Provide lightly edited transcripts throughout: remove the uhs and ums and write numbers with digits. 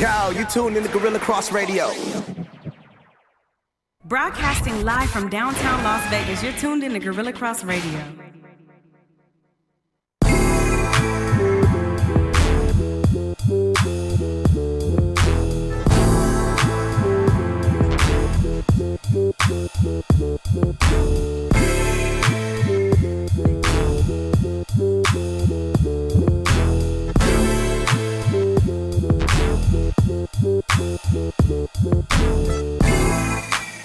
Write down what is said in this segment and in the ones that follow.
Yo, you tuned in to Gorilla Cross Radio. Broadcasting live from downtown Las Vegas, you're tuned in to Gorilla Cross Radio.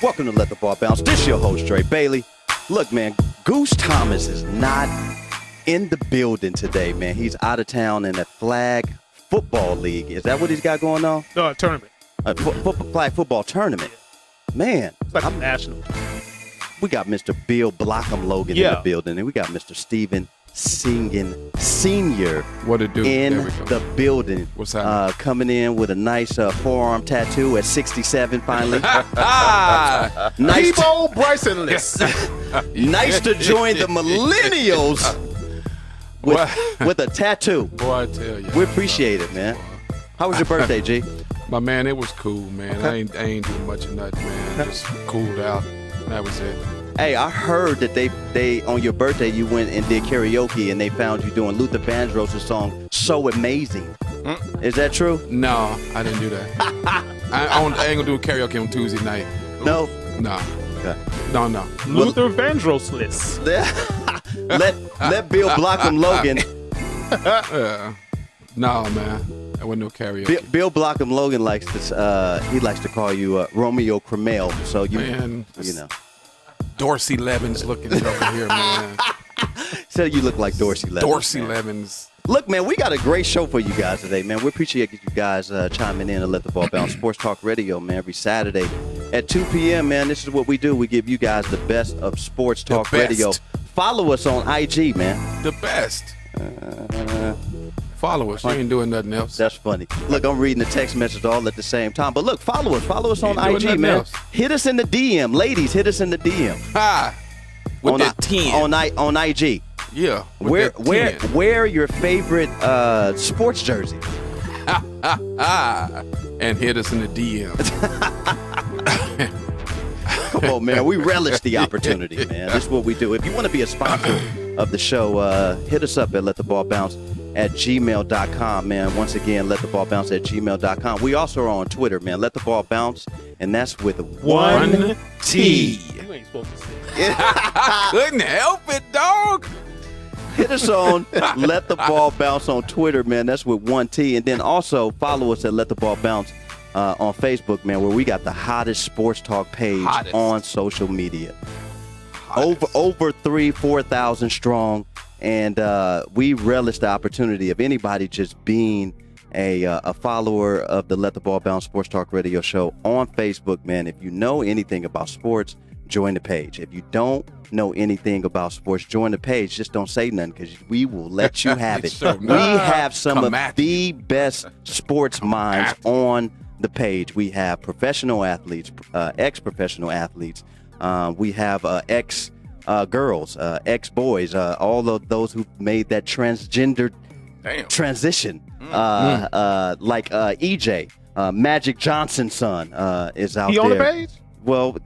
Welcome to Let the Ball Bounce. This is your host, Dre Bailey. Look, man, Goose Thomas is not in the building today, man. He's out of town in the flag football league. Is that what he's got going on? No, tournament. Flag football tournament. Man. It's like a national. We got Mr. Bill Blockham Logan in the building, and we got Mr. Steven Singen Sr. What it do? in the building. What's happening? Coming in with a nice forearm tattoo at 67 finally. Nice Peebo Bryson-less. Nice to join the millennials with a tattoo. Boy, I tell you. We appreciate it, man. How was your birthday, G? My man, it was cool, man. I ain't doing much of nothing, man. Just cooled out. That was it. Hey, I heard that they on your birthday you went and did karaoke and they found you doing Luther Vandross' song "So Amazing." Is that true? No, I didn't do that. I ain't gonna do karaoke on Tuesday night. No. No. Okay. No. Luther Vandross-less. let Bill Blockham Logan. No, man. That wasn't no karaoke. Bill Blockham Logan likes to he likes to call you Romeo Cromwell. So you know. Dorsey Levens looking over here, man. So you look like Dorsey Levens. Dorsey man. Levens. Look, man, we got a great show for you guys today, man. We appreciate you guys chiming in and Let the Ball Bounce Sports Talk Radio, man, every Saturday at 2 p.m., man. This is what we do. We give you guys the best of Sports Talk Radio. Follow us on IG, man. The best. Follow us. You ain't doing nothing else. That's funny. Look, I'm reading the text message all at the same time. But look, follow us. Follow us on IG, man. Else. Hit us in the DM. Ladies, hit us in the DM. Hi. With on that 10. On IG. Yeah. Wear your favorite sports jersey. And hit us in the DM. Come on, man. We relish the opportunity, man. This is what we do. If you want to be a sponsor of the show, hit us up at lettheballbounce@gmail.com, man. Once again, lettheballbounce@gmail.com. We also are on Twitter, man. Let the Ball Bounce, and that's with one T. You ain't supposed to say it. Couldn't help it, dog. Hit us on Let the Ball Bounce on Twitter, man. That's with one T. And then also follow us at Let the Ball Bounce on Facebook, man, where we got the hottest sports talk page on social media. Over 4,000 strong. And we relish the opportunity of anybody just being a follower of the Let the Ball Bounce Sports Talk Radio show on Facebook, man. If you know anything about sports, join the page. If you don't know anything about sports, join the page. Just don't say nothing because we will let you have it. We have some of the best sports minds on the page. We have professional athletes, ex-professional athletes. We have girls, ex-boys, all of those who made that transgender transition. Like EJ, Magic Johnson's son, is out there. He on the page? Well,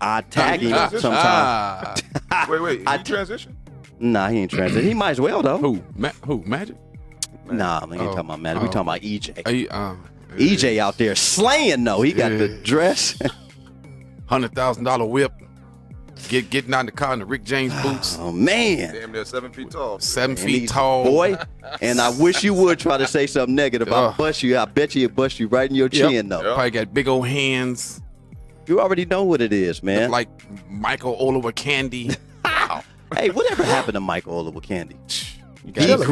I tag him sometimes. Wait, he transition? Nah, he ain't transition. He might as well, though. Who, Magic? Nah, we ain't talking about Magic. We talking about EJ. EJ out there slaying, though. He got the dress. $100,000 whip. Getting out in the car in the Rick James boots. Oh, man. Damn, they're 7 feet tall. 7 feet tall. Boy, and I wish you would try to say something negative. I'll bust you. I bet you it'll bust you right in your chin, though. Probably got big old hands. You already know what it is, man. Look like Michael Oliver Candy. Hey, whatever happened to Michael Oliver Candy? The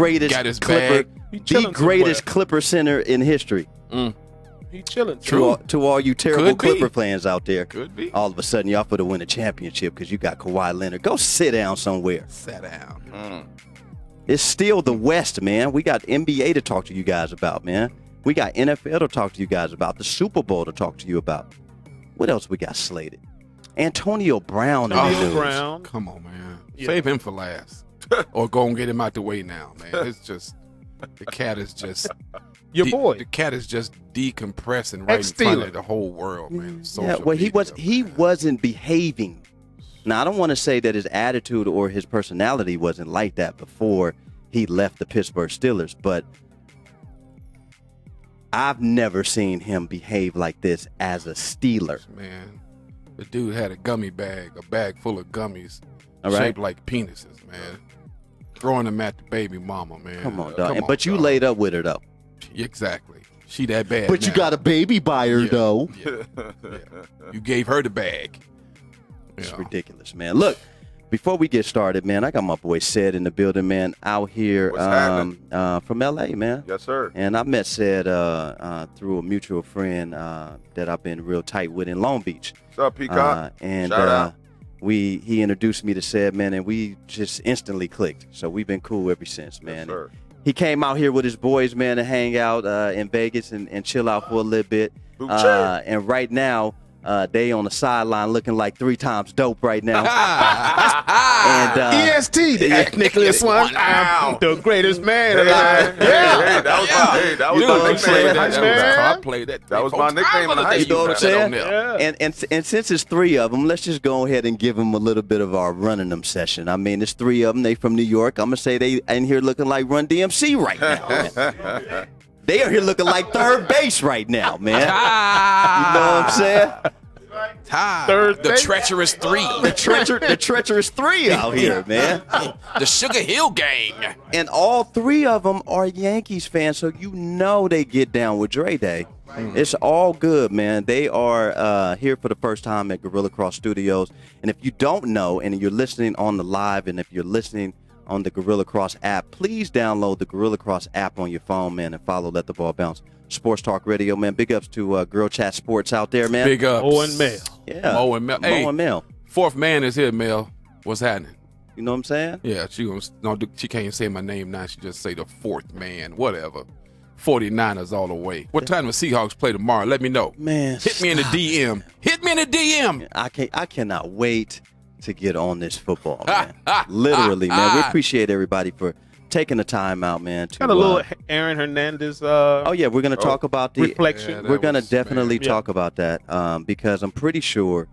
greatest Clipper center in history. He chilling. To all you terrible Clipper fans out there. Could be. All of a sudden, y'all for to win a championship because you got Kawhi Leonard. Go sit down somewhere. Sit down. It's still the West, man. We got NBA to talk to you guys about, man. We got NFL to talk to you guys about. The Super Bowl to talk to you about. What else we got slated? Antonio Brown in the news. Come on, man. Yeah. Save him for last. Or go and get him out the way now, man. It's just, the cat is just Your boy. The cat is just decompressing right in front of the whole world, man. Yeah, well, he wasn't behaving. Now, I don't want to say that his attitude or his personality wasn't like that before he left the Pittsburgh Steelers, but I've never seen him behave like this as a Steeler. Man, the dude had a bag full of gummies All right. shaped like penises, man. Throwing them at the baby mama, man. Come on, dog. But you laid up with her, though. Exactly. She that bad. But you got a baby by her, though. Yeah. You gave her the bag. It's ridiculous, man. Look, before we get started, man, I got my boy Ced in the building, man, out here from L.A., man. Yes, sir. And I met Ced through a mutual friend that I've been real tight with in Long Beach. What's up, Peacock? And Shout out. he introduced me to Ced, man, and we just instantly clicked. So we've been cool ever since, man. Yes, sir. He came out here with his boys, man, to hang out in Vegas and chill out for a little bit. And right now, they on the sideline looking like 3 times dope right now. And EST, the Nicholas one. I'm the greatest man alive. Hey, that was my nickname. I played that. That was my nickname in high you know what I'm saying? Yeah. And since it's 3 of them, let's just go ahead and give them a little bit of our running them session. I mean, it's 3 of them. They from New York. I'm gonna say they in here looking like Run DMC right now. Man. They are here looking like third base right now, man. You know what I'm saying? The treacherous 3. The treacherous 3 out here, man. The Sugar Hill Gang. And all 3 of them are Yankees fans, so you know they get down with Dre Day. It's all good, man. They are here for the first time at Gorilla Cross Studios. And if you don't know, and you're listening on the live, and if you're listening on the Gorilla Cross app, please download the Gorilla Cross app on your phone, man, and follow Let the Ball Bounce Sports Talk Radio, man. Big ups to Girl Chat Sports out there, man. Big ups. Owen Mel. Yeah. Mo and Mel. Hey, Mo and Mel. 4th man is here, Mel. What's happening? You know what I'm saying? Yeah, she can't say my name now. She just say the 4th man, whatever. 49ers all the way. What time will Seahawks play tomorrow? Let me know. Man, hit me in the DM. Hit me in the DM. I cannot wait to get on this football, man. Literally, man. We appreciate everybody for taking the time out, man. To, Got a little Aaron Hernandez. Oh yeah, we're gonna talk about the reflection. We're gonna definitely talk about that because I'm pretty sure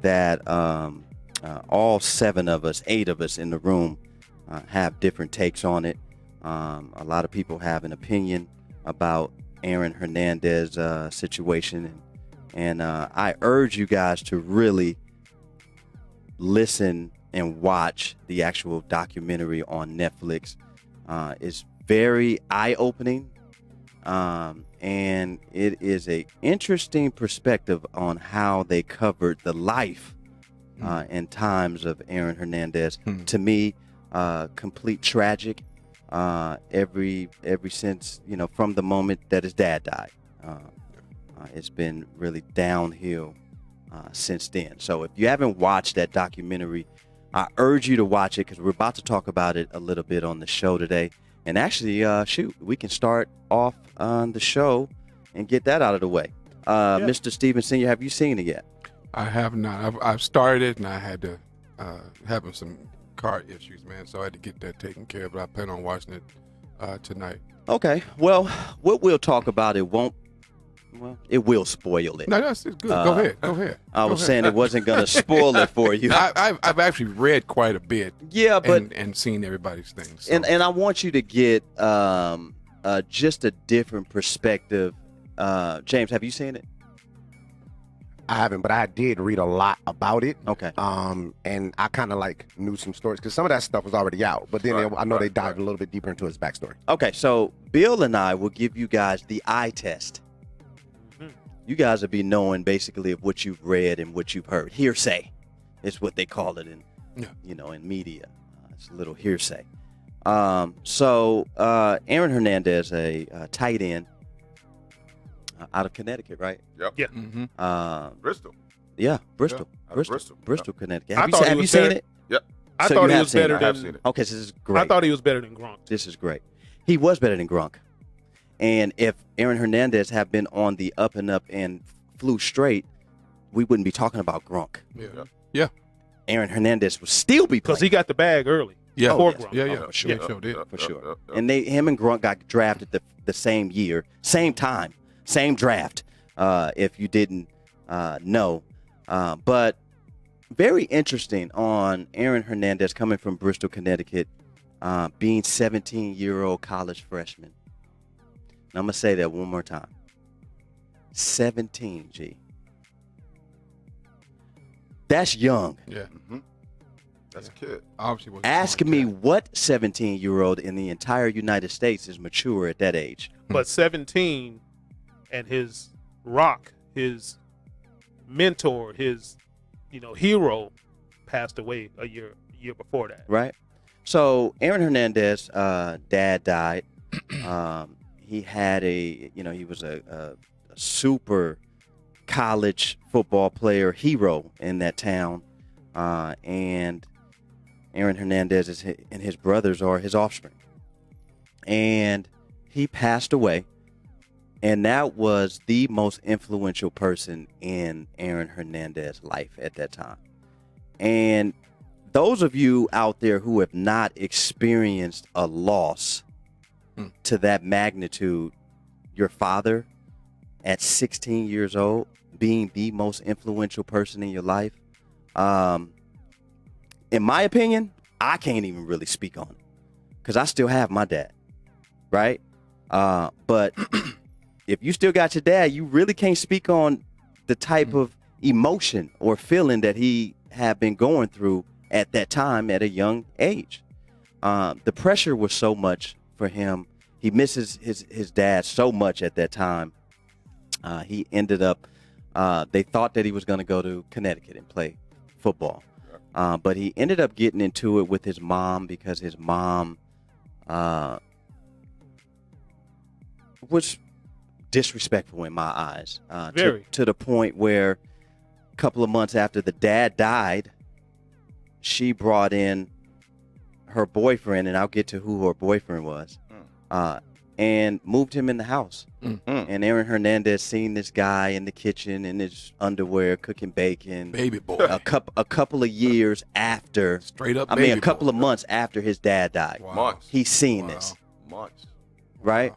that all 7 of us, 8 of us in the room have different takes on it. A lot of people have an opinion about Aaron Hernandez situation, and I urge you guys to really listen and watch the actual documentary on Netflix. It's very eye-opening, and it is a interesting perspective on how they covered the life and times of Aaron Hernandez. To me, complete tragic. Every since, from the moment that his dad died, it's been really downhill since then. So if you haven't watched that documentary, I urge you to watch it because we're about to talk about it a little bit on the show today. And actually, we can start off on the show and get that out of the way. Mr. Steven Sr., have you seen it yet? I have not. I've started it, and I had to having some car issues, man, so I had to get that taken care of. But I plan on watching it tonight. Okay. Well, what we'll talk about, it will spoil it. No, that's good. Go ahead. I was saying it wasn't going to spoil it for you. I've actually read quite a bit. Yeah, but and seen everybody's things. So. And I want you to get just a different perspective. James, have you seen it? I haven't, but I did read a lot about it. Okay. And I kind of knew some stories because some of that stuff was already out. But then I know they dived a little bit deeper into his backstory. Okay, so Bill and I will give you guys the eye test. You guys will be knowing basically of what you've read and what you've heard. Hearsay is what they call it in, in media. It's a little hearsay. So Aaron Hernandez, a tight end out of Connecticut, right? Yep. Yeah. Mm-hmm. Bristol. Yeah, Bristol. Yeah, Bristol, Connecticut. Have you seen it? Yep. I So thought you he have was seen it. better I have than. seen it. Okay, so this is great. I thought he was better than Gronk. This is great. He was better than Gronk. And if Aaron Hernandez had been on the up and up and flew straight, we wouldn't be talking about Gronk. Yeah. Aaron Hernandez would still be Because playing. he got the bag early. Yeah. Before yes. Gronk. Yeah. For sure. Sure did. For sure. And him and Gronk got drafted the same year, same time, same draft. If you didn't know, but very interesting on Aaron Hernandez coming from Bristol, Connecticut, being 17-year-old college freshman. And I'm gonna say that one more time. 17, G. That's young. Yeah. That's a kid. Obviously, was Ask me what 17-year-old in the entire United States is mature at that age. But 17 and his rock, his mentor, his hero passed away a year before that. Right? So Aaron Hernandez, dad died. He had he was a super college football player, hero in that town. And Aaron Hernandez and his brothers are his offspring. And he passed away. And that was the most influential person in Aaron Hernandez's life at that time. And those of you out there who have not experienced a loss to that magnitude, your father at 16 years old being the most influential person in your life, in my opinion, I can't even really speak on it because I still have my dad, right? But if you still got your dad, you really can't speak on the type of emotion or feeling that he had been going through at that time at a young age. The pressure was so much for him. He misses his dad so much at that time. He ended up, they thought that he was going to go to Connecticut and play football. But he ended up getting into it with his mom because his mom was disrespectful in my eyes. Very. To the point where a couple of months after the dad died, she brought in her boyfriend, and I'll get to who her boyfriend was, and moved him in the house. And Aaron Hernandez seen this guy in the kitchen in his underwear cooking bacon. Baby boy. A couple of years after. Straight up. A couple of months after his dad died. Wow. Months. He's seen this, Months. right?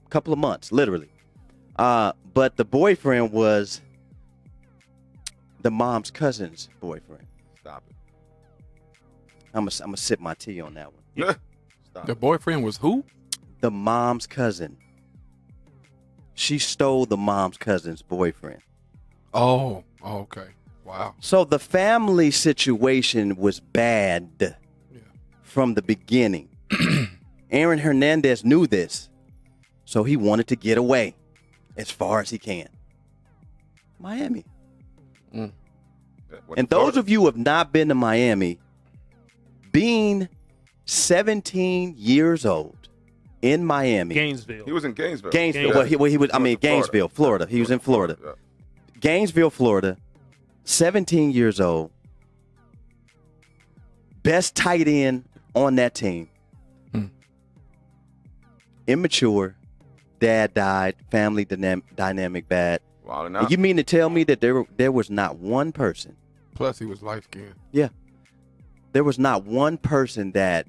A couple of months, literally. But the boyfriend was the mom's cousin's boyfriend. Stop it. I'm gonna sip my tea on that one. Stop The it. boyfriend was who? The mom's cousin. She stole the mom's cousin's boyfriend. Oh, okay. Wow. So the family situation was bad from the beginning. Aaron Hernandez knew this, so he wanted to get away as far as he can. Miami. And those of you who have not been to Miami, being 17 years old in Miami. Gainesville. He was in Gainesville. Gainesville. Well, he was. I mean, in Florida. Gainesville, Florida. He was in Florida. Yeah. Gainesville, Florida. 17 years old. Best tight end on that team. Immature. Dad died. Family dynamic bad. Wow, And you mean to tell me that there was not one person? Plus, he was light skinned. Yeah. There was not one person that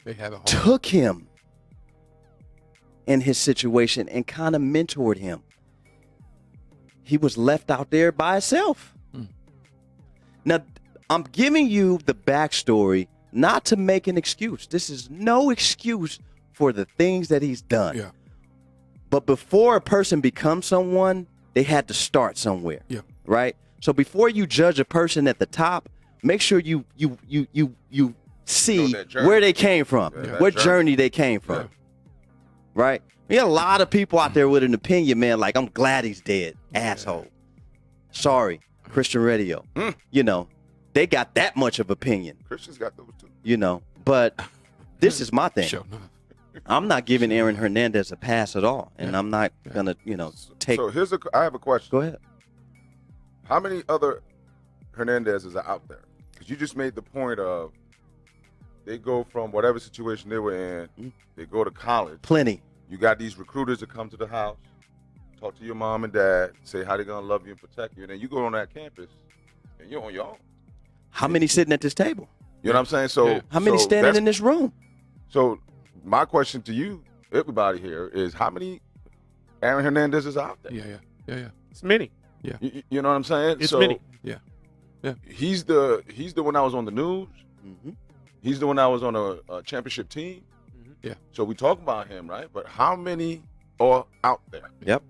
They had a whole. took him in his situation and kind of mentored him. He was left out there by himself. Now, I'm giving you the backstory not to make an excuse. This is no excuse for the things that he's done. Yeah. But before a person becomes someone, they had to start somewhere. Yeah. Right? So before you judge a person at the top, make sure you see their journey. where they came from, Yeah, what that journey they came from. Yeah. Right? We got a lot of people out there with an opinion, man, like, I'm glad he's dead. Asshole. Sorry, Christian Radio. You know, they got that much of opinion, Christian's got those too. you know. But this is my thing. Sure enough. I'm not giving Aaron Hernandez a pass at all. And I'm not going to, take. So I have a question. Go ahead. How many other Hernandezes are out there? Because you just made the point of they go from whatever situation they were in, they go to college. Plenty. You got these recruiters that come to the house, talk to your mom and dad, say how they're going to love you and protect you. And then you go on that campus and you're on your own. How many sitting at this table? You know what I'm saying? So How many so standing that's- in this room? So my question to you everybody here is how many Aaron Hernandez is out there? Yeah. It's many. You know what I'm saying? It's so many. Yeah. He's the one that was on the news. Mm-hmm. He's the one that was on a championship team. Mm-hmm. Yeah. So we talk about him, right? But how many are out there? Yep.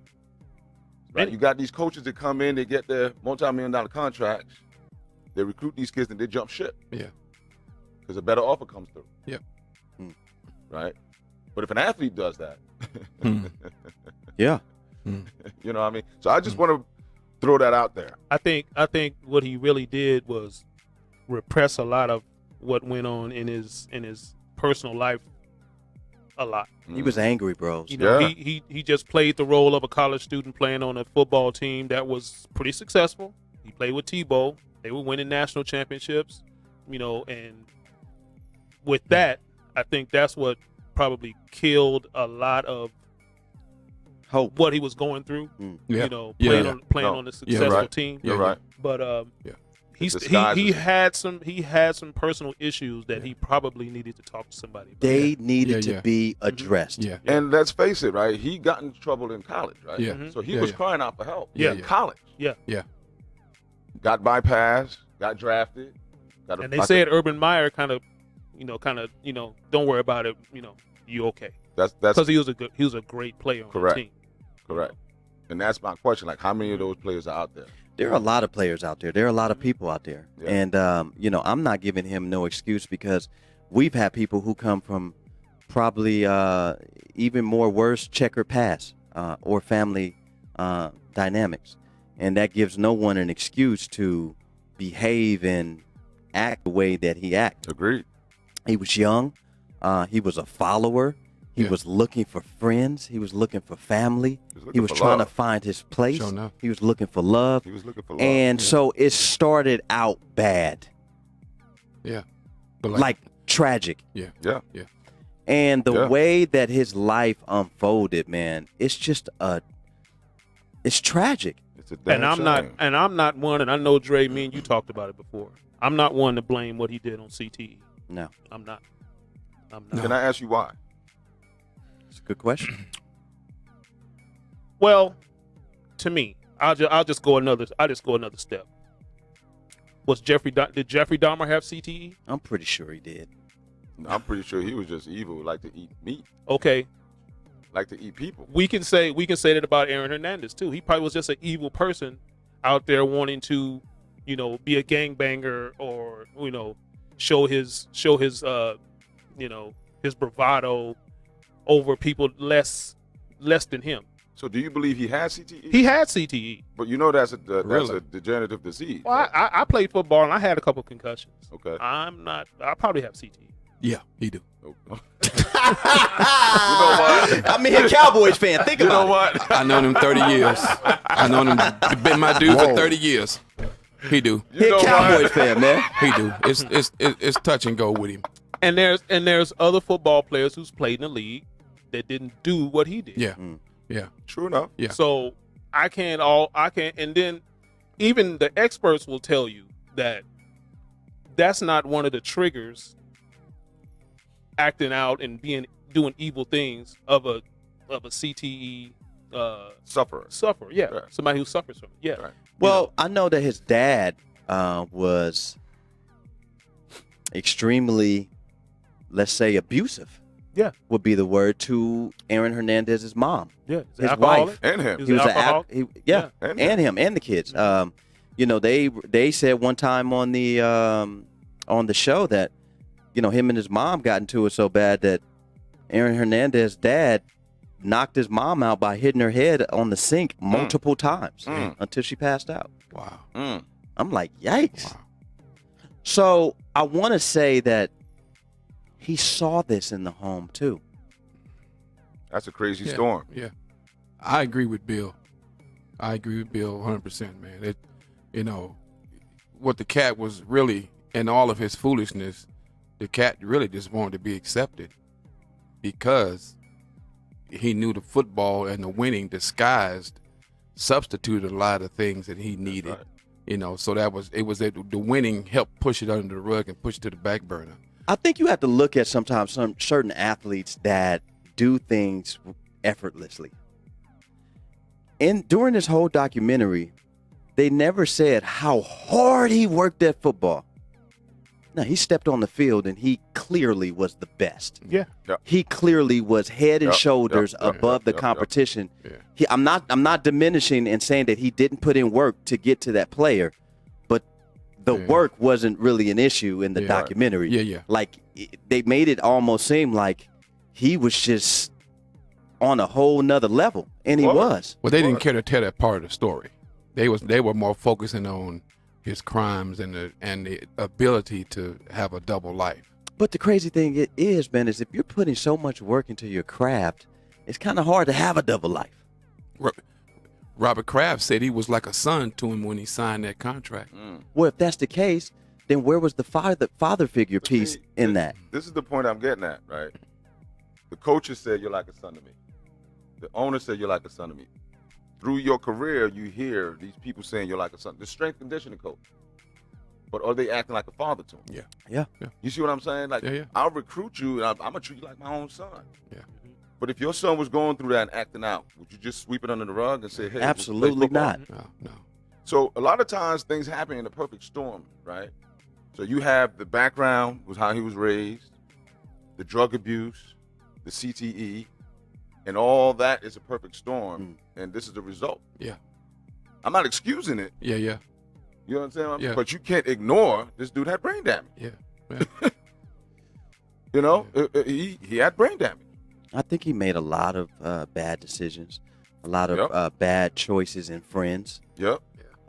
Right. You got these coaches that come in, they get their multi-million-dollar contracts, they recruit these kids, and they jump ship. Yeah. Because a better offer comes through. Yep. Right. But if an athlete does that, Yeah. you know what I mean? So I just want to throw that out there. I think what he really did was repress a lot of what went on in his personal life a lot. He was angry, bro. You know, Yeah. he just played the role of a college student playing on a football team that was pretty successful. He played with Tebow. They were winning national championships, you know, and with that, I think that's what probably killed a lot of Hope. what he was going through. Yeah. You know, Yeah, playing yeah. on a successful right. team. You're right. But It's disguised he as- had some personal issues that he probably needed to talk to somebody about. They needed Yeah. to be addressed. Yeah. And let's face it, right? He got in trouble in college, right? Yeah. Mhm. So he Yeah, was yeah. crying out for help Yeah. in college. Yeah. Got bypassed, got drafted. And they said Urban Meyer kind of, don't worry about it. You know, you okay? that's Because he was a great player on Correct. the team. correct. And that's my question. Like, how many of those players are out there? There are a lot of players out there. There are a lot of people out there. Yeah. And, I'm not giving him no excuse because we've had people who come from probably even more worse checkered past or family dynamics. And that gives no one an excuse to behave and act the way that he acted. Agreed. He was young. He was a follower. He Yeah. was looking for friends. He was looking for family. looking He was for trying love. to find his place. Sure enough. He was looking for love. He was looking for love. And so it started out bad, Yeah. But like tragic. yeah. Yeah. Yeah. And the Yeah. way that his life unfolded, man, it's just it's tragic. It's a damn And I'm not one, and I know Dre, me and you talked about it before. I'm not one to blame what he did on CTE. No, I'm not. Can I ask you why? it's a good question. Well, to me, I'll just go another step. Did Jeffrey Dahmer have CTE? I'm pretty sure he did. I'm pretty sure he was just evil, like to eat meat, Okay, like to eat people. we can say that about Aaron Hernandez too. He probably was just an evil person out there wanting to, be a gangbanger or show his his bravado over people less than him. So do you believe he has CTE? He had CTE. But you know that's a Really? degenerative disease. Well, I played football and I had a couple concussions. Okay. I probably have CTE. Yeah, he do. You know what? I mean, a Cowboys fan. Think You about know what? I known him 30 years. I known him, been my dude for 30 years. He do. it. He a know Cowboys what? fan, man. He do. It's touch and go with him. And there's other football players who's played in the league that didn't do what he did. Yeah. Mm. Yeah. True enough. Yeah. So I can't, and then even the experts will tell you that that's not one of the triggers acting out and doing evil things of a CTE Sufferer. sufferer. Yeah. Right. Somebody who suffers from it. Yeah. Right. Well, I know that his dad was extremely, let's say, abusive. Yeah. Would be the word to Aaron Hernandez's mom. Yeah. He's His alcoholic. wife. And him. He's He was alcoholic. yeah, And and him and the kids. They said one time on the show that him and his mom got into it so bad that Aaron Hernandez's dad knocked his mom out by hitting her head on the sink multiple times until she passed out. Wow. Mm. I'm like, yikes. Wow. So I want to say that he saw this in the home too. That's a crazy Yeah. storm. Yeah. I agree with Bill. 100%, man. What the cat was really, in all of his foolishness, the cat really just wanted to be accepted because he knew the football and the winning disguised, substituted a lot of things that he needed. right. So the winning helped push it under the rug and push it to the back burner. I think you have to look at sometimes some certain athletes that do things effortlessly. And during this whole documentary, they never said how hard he worked at football. No, he stepped on the field and he clearly was the best. Yeah. He clearly was head and shoulders above the competition. Yeah. I'm not diminishing and saying that he didn't put in work to get to that player, but the work wasn't really an issue in the documentary. Yeah. Like they made it almost seem like he was just on a whole nother level, and he was. Well, they didn't care to tell that part of the story. They were more focusing on his crimes and the ability to have a double life. But the crazy thing is, man, is if you're putting so much work into your craft, it's kind of hard to have a double life. Robert Kraft said he was like a son to him when he signed that contract. Well, if that's the case, then where was the father figure piece in that? This is the point I'm getting at, right? The coaches said you're like a son to me. The owner said you're like a son to me. Through your career, you hear these people saying you're like a son. The strength conditioning coach. But are they acting like a father to him? Yeah. You see what I'm saying? Like, Yeah. I'll recruit you, and I'm going to treat you like my own son. Yeah. But if your son was going through that and acting out, would you just sweep it under the rug and say, hey, Absolutely not. No. So a lot of times things happen in a perfect storm, right? So you have the background was how he was raised, the drug abuse, the CTE, and all that is a perfect storm, and this is the result. Yeah. I'm not excusing it. Yeah. You know what I'm saying? Yeah. But you can't ignore this dude had brain damage. Yeah. You know, he had brain damage. I think he made a lot of bad decisions, a lot of bad choices in friends. Yep.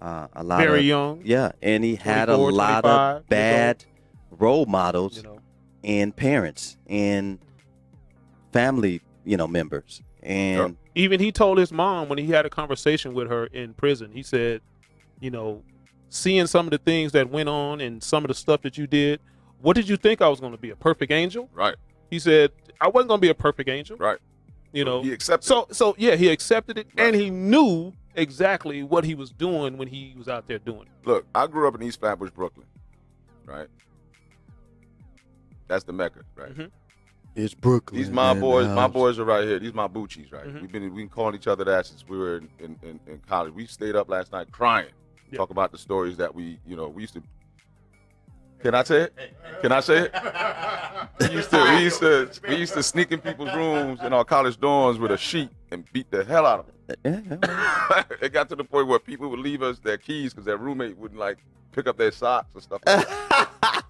A lot Very of, young. Yeah, and he had a 24, lot 25 of bad role models You know. and parents and family, members. And Even he told his mom when he had a conversation with her in prison, he said, seeing some of the things that went on and some of the stuff that you did, what did you think I was going to be, a perfect angel? Right. He said, I wasn't going to be a perfect angel. Right. He accepted. So yeah, he accepted it, and he knew exactly what he was doing when he was out there doing it. Look, I grew up in East Flatbush, Brooklyn. Right. That's the Mecca, right? Mhm. it's Brooklyn. These my in the boys. My house. boys are right here. These my Bucci's, right? Mhm. We've been calling each other that since we were in college. We stayed up last night crying, Yeah. talk about the stories that we used to. Can I say it? Can I say it? We used to sneak in people's rooms in our college dorms with a sheet and beat the hell out of them. Yeah. It got to the point where people would leave us their keys because their roommate wouldn't pick up their socks and stuff like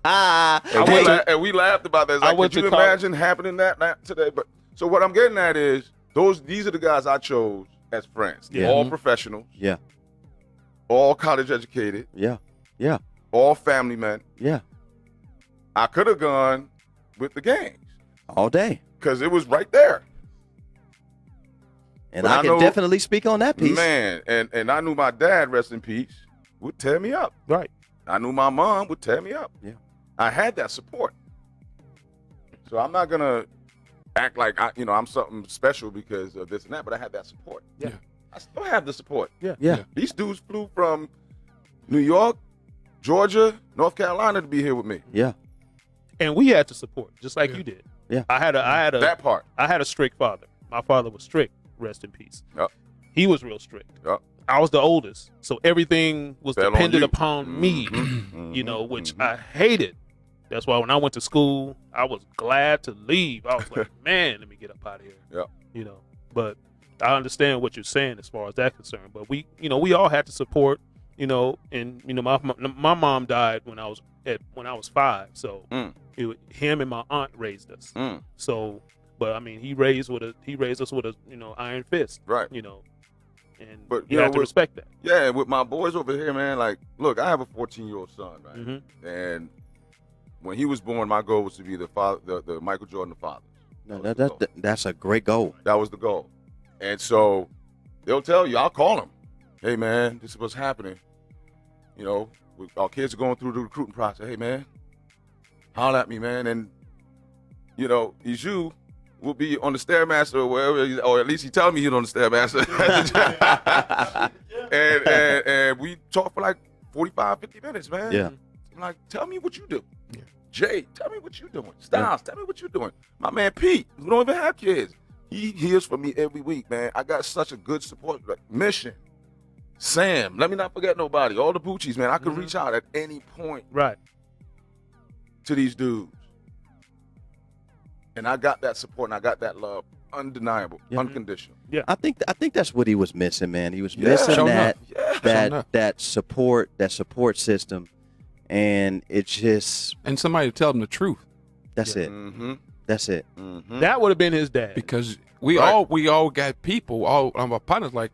that. And we laughed about that. It's like, could you imagine happening that today? But so what I'm getting at is these are the guys I chose as friends. Yeah. All professionals, Yeah. all college educated, Yeah. Yeah. all family men. Yeah. I could have gone with the gangs All day. because it was right there. And But I I can know- definitely speak on that piece. Man, and I knew my dad, rest in peace, would tear me up. Right. I knew my mom would tear me up. Yeah. I had that support. So I'm not gonna act like I'm something special because of this and that, but I had that support. Yeah. I still have the support. Yeah. These dudes flew from New York, Georgia, North Carolina to be here with me. Yeah. And we had to support, just like Yeah. you did. Yeah. I had That part. a strict father. My father was strict. Rest in peace. Yep. He was real strict. Yep. I was the oldest, so everything was Fell on dependent you. upon me. Mhm. Which I hated. That's why when I went to school, I was glad to leave. I was like, man, let me get up out of here. Yeah. But I understand what you're saying as far as that concerned. But we all had to support. And my mom died when I was 5. So him and my aunt raised us. Mm. So, but I mean, he raised us with a iron fist. Right. And But, you have to respect that. Yeah, with my boys over here, man, look, I have a 14-year-old son, right? Mm-hmm. And when he was born, my goal was to be the father, the Michael Jordan of fathers. No, That was the goal. that's a great goal. That was the goal. And so they'll tell you, I'll call them. Hey, man, this is what's happening. Our kids are going through the recruiting process. Hey, man, holler at me, man. And, Iju will be on the Stairmaster or wherever, or at least he telling me he's on the Stairmaster. and we talk for like 45, 50 minutes, man. Yeah. I'm like, tell me what you do. Yeah. Jay, tell me what you doing. Styles, tell me what you doing. My man Pete, who don't even have kids. He hears from me every week, man. I got such a good support. Like, Mission, Sam, let me not forget nobody. All the Poochies, man. I could reach out at any point Right. to these dudes. And I got that support and I got that love. Undeniable, unconditional. I think that's what he was missing, man. He was Yeah. missing Sure that enough. Sure enough. that support system, and it's just And somebody to tell them the truth, that's it. Mm-hmm. That's it. Mm-hmm. That would have been his dad. because we Right. all got people, all of our partners. Like,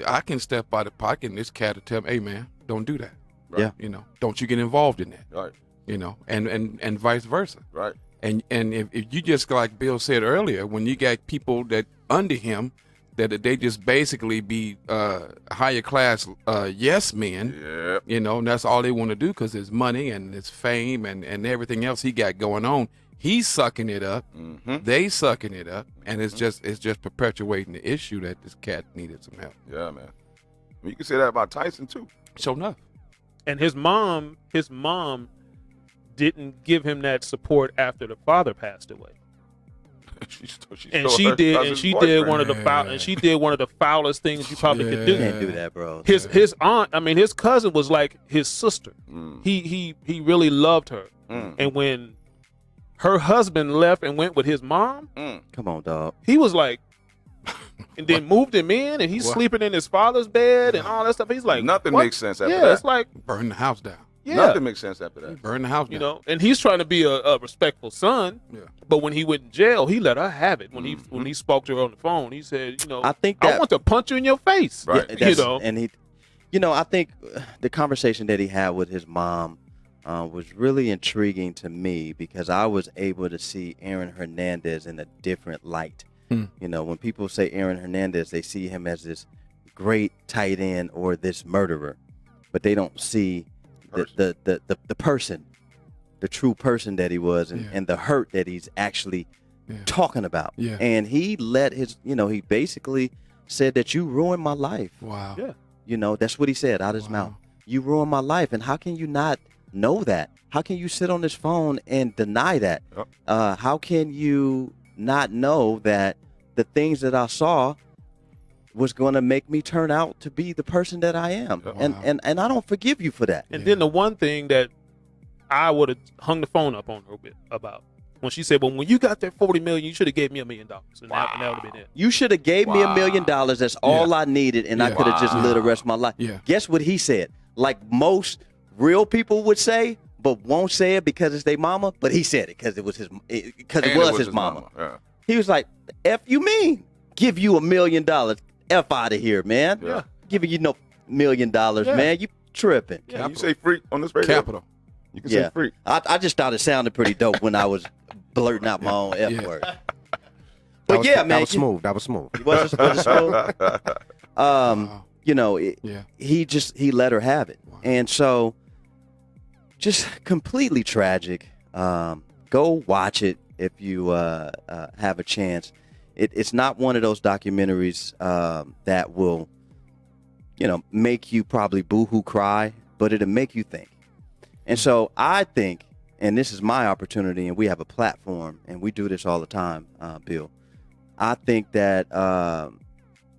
I can step by the pocket and this cat will tell me, "Hey, man, don't do that." Right. Yeah. You know, don't you get involved in that. Right, You know, and vice versa. right. And if you just, like Bill said earlier, when you got people that under him that they just basically be higher class yes men, Yeah. you know, and that's all they want to do because it's money and it's fame and everything else he got going on. He's sucking it up. Mm-hmm. They sucking it up, and it's just perpetuating the issue that this cat needed some help. Yeah, man. You can say that about Tyson, too. So enough. And his mom didn't give him that support after the father passed away. She did one of the foulest things you probably could do. You can't do that, bro. His aunt, I mean, his cousin was like his sister. Mm. He really loved her. Mm. And when her husband left and went with his mom, Mm. Come on, dog. he was like, and then moved him in, and he's What? sleeping in his father's bed and all that stuff. He's like, Nothing what? makes sense after yeah, that. it's like, Burn the house down. yeah, Nothing makes sense after that. Burn the house down. you know. And he's trying to be a respectful son. Yeah. But when he went in jail, he let her have it. When he spoke to her on the phone, he said, you know, I think I that- want to punch you in your face. Right. Yeah, You that's- know, and I think the conversation that he had with his mom was really intriguing to me because I was able to see Aaron Hernandez in a different light. You know, when people say Aaron Hernandez, they see him as this great tight end or this murderer, but they don't see the person, the true person that he was, and the hurt that he's actually talking about. Yeah. And he let he basically said that you ruined my life. Wow. Yeah. You know, that's what he said out of his mouth. You ruined my life. And how can you not know that? How can you sit on this phone and deny that? Yep. How can you not know that the things that I saw was going to make me turn out to be the person that I am? Wow. And I don't forgive you for that. and then the one thing that I would have hung the phone up on her about when she said, "Well, when you got that $40 million, you should have gave me $1 million, and that would have been it." You should have gave me $1 million. That's all I needed, and I Yeah. could have just lived the rest of my life. Yeah. Guess what he said? Like most real people would say, but won't say it because it's their mama. But he said it because it was his mama. Yeah. He was like, "F you mean? Give you $1 million? F out of here, man. Yeah. Giving you no $1 million, man. You tripping?" Can you say freak on this radio? Capital. You can Yeah. say freak. I just thought it sounded pretty dope when I was blurting out my own F word. That But was, yeah, that man. was smooth. That was smooth. Was it smooth? You know, Yeah. he let her have it. And so just completely tragic. Go watch it if you have a chance. It's not one of those documentaries that will, make you probably boo-hoo cry, but it'll make you think. And so I think, and this is my opportunity, and we have a platform, and we do this all the time, Bill. I think that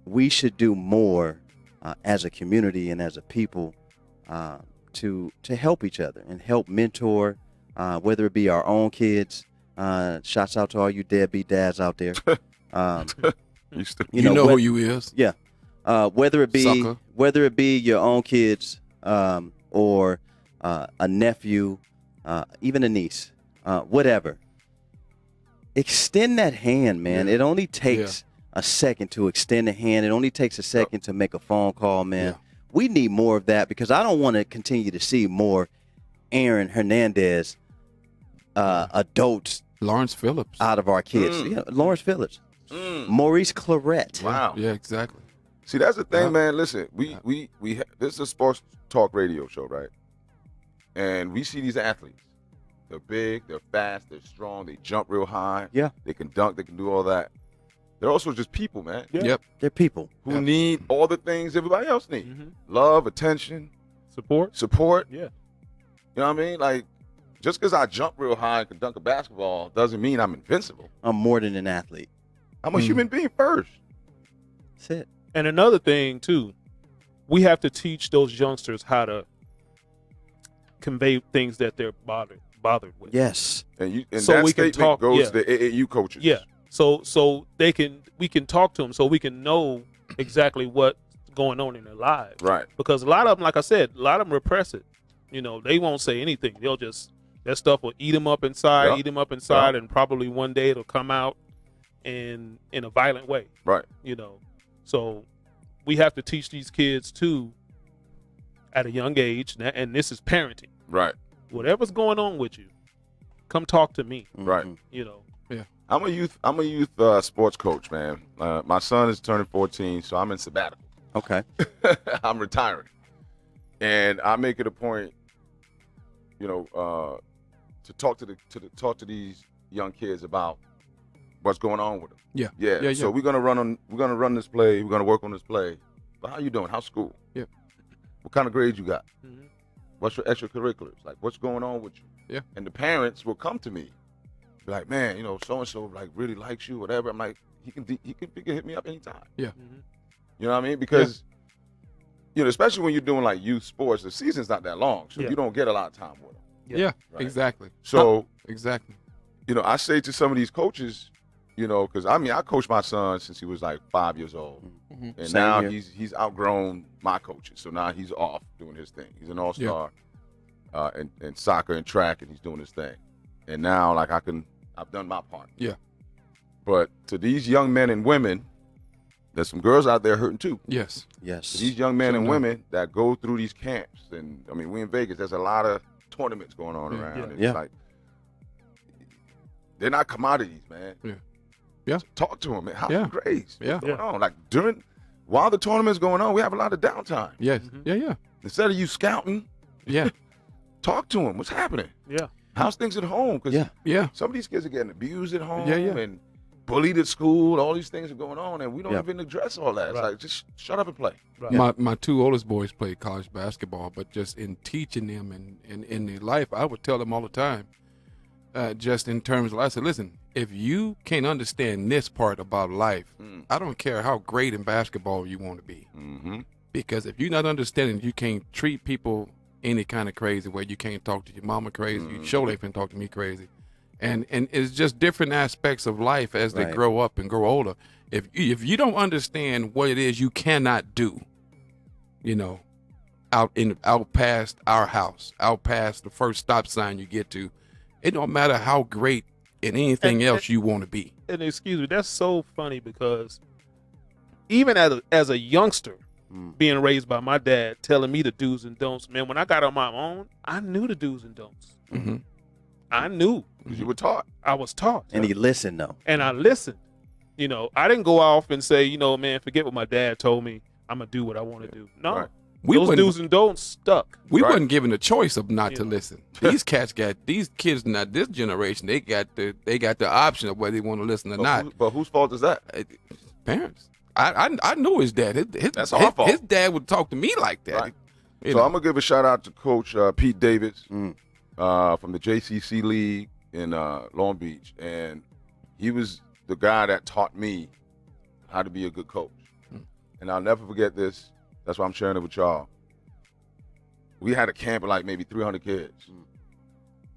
we should do more as a community and as a people to help each other and help mentor, whether it be our own kids. Shouts out to all you deadbeat dads out there. You know who you is. Yeah. Whether it be your own kids or a nephew, even a niece, whatever. Extend that hand, man. Yeah. It only takes a second to extend a hand. It only takes a second to make a phone call, man. Yeah. We need more of that because I don't want to continue to see more Aaron Hernandez adults Lawrence Phillips. out of our kids. Yeah, Lawrence Phillips, Maurice Claret. Wow. Yeah, exactly. See, that's the thing, man. Listen, this is a sports talk radio show, right? And we see these athletes. They're big, they're fast, they're strong, they jump real high. Yeah. They can dunk, they can do all that. They're also just people, man, Yep. They're people. who need all the things everybody else needs. Love, attention, Support. You know what I mean? Like, just because I jump real high and can dunk a basketball doesn't mean I'm invincible. I'm more than an athlete. I'm a human being first. That's it. And another thing too, we have to teach those youngsters how to convey things that they're bothered with. Yes. And So that we can statement talk- goes yeah. to the AAU coaches. Yeah. So we can talk to them so we can know exactly what's going on in their lives. Right. Because a lot of them, like I said, a lot of them repress it. You know, they won't say anything. They'll just, that stuff will eat them up inside, Yeah. and probably one day it'll come out in a violent way. Right. You know, so we have to teach these kids too at a young age, and this is parenting. Right. Whatever's going on with you, come talk to me. Right. You know, I'm a youth sports coach, man. My son is turning 14, so I'm in sabbatical. Okay. I'm retiring, and I make it a point, you know, to talk to these young kids about what's going on with them. Yeah. So we're gonna run this play. We're gonna work on this play. But how you doing? How's school? Yeah. What kind of grades you got? Mhm. What's your extracurriculars? Like, what's going on with you? Yeah. And the parents will come to me, be like, man, you know, so and so like really likes you, whatever. I'm like, he can hit me up anytime. Yeah. Mhm. You know what I mean? Because you know, especially when you're doing like youth sports, the season's not that long, so Yeah. you don't get a lot of time with them. Yeah. Right. Exactly. So Exactly. you know, I say to some of these coaches, you know, because I mean, I coached my son since he was like 5 years old, Mhm. and Same now here. he's outgrown my coaches. So now he's off doing his thing. He's an all-star in soccer and track, and he's doing his thing. And now, like, I've done my part. Yeah. But to these young men and women, there's some girls out there hurting too. Yes. Yes. To these young men and Sure enough. women that go through these camps, and I mean, we in Vegas, there's a lot of tournaments going on Yeah. around. Yeah. And Yeah. It's like they're not commodities, man. Yeah. Yeah. So talk to them, man. How's Yeah. your grades? Yeah. What's going on? Like while the tournament's going on, we have a lot of downtime. Yes. Mhm. Yeah. Instead of you scouting, Yeah. talk to them. What's happening? Yeah. How's things at home? Because Yeah. Yeah. some of these kids are getting abused at home Yeah, yeah. and bullied at school. All these things are going on, and we don't Yeah. even address all that. It's Right. like, just shut up and play. Right. My two oldest boys played college basketball, but just in teaching them and in their life, I would tell them all the time, just in terms of, I said, listen, if you can't understand this part about life, I don't care how great in basketball you want to be. Mm-hmm. Because if you're not understanding, you can't treat people any kind of crazy way. You can't talk to your mama crazy. You sure they can talk to me crazy. And it's just different aspects of life as they Right. grow up and grow older. If you don't understand what it is you cannot do, you know, out past our house, out past the first stop sign you get to, it don't matter how great in anything else you want to be. And excuse me, that's so funny because even as a youngster, being raised by my dad, telling me the do's and don'ts, man, when I got on my own, I knew the do's and don'ts. Mm-hmm. I knew. You were taught. I was taught. And he listened though. And I listened. You know, I didn't go off and say, you know, man, forget what my dad told me. I'm going to do what I want to do. No. Right. Those do's and don'ts stuck. We Right. wasn't given a choice of not to Yeah. listen. These kids not this generation, they got the option of whether they want to listen or not. But whose fault is that? Parents. I know his dad. That's our fault. His dad would talk to me like that. Right. You So know. I'm gonna give a shout out to Coach Pete Davis from the JCC League in Long Beach, and he was the guy that taught me how to be a good coach. And I'll never forget this. That's why I'm sharing it with y'all. We had a camp of like maybe 300 kids,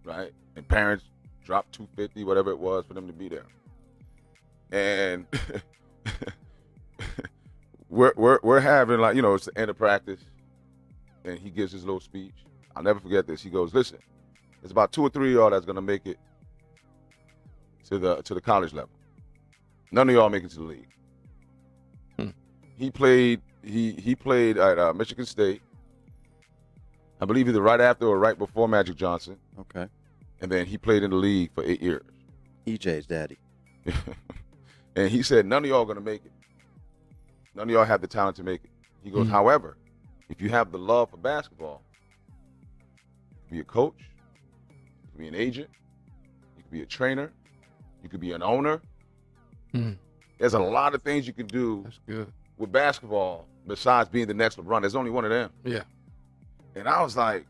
right? And parents dropped $250, whatever it was, for them to be there. And we're having, like, you know, it's the end of practice, and he gives his little speech. I'll never forget this. He goes, "Listen, there's about 2 or 3 of y'all that's gonna make it to the college level. None of y'all make it to the league." He played at Michigan State, I believe either right after or right before Magic Johnson, Okay. and then he played in the league for 8 years. EJ's daddy. And he said, none of y'all are going to make it. None of y'all have the talent to make it. He goes, however, if you have the love for basketball, you can be a coach, you can be an agent, you can be a trainer, you could be an owner. There's a lot of things you can do That's good. with basketball besides being the next LeBron. There's only one of them. Yeah. And I was like,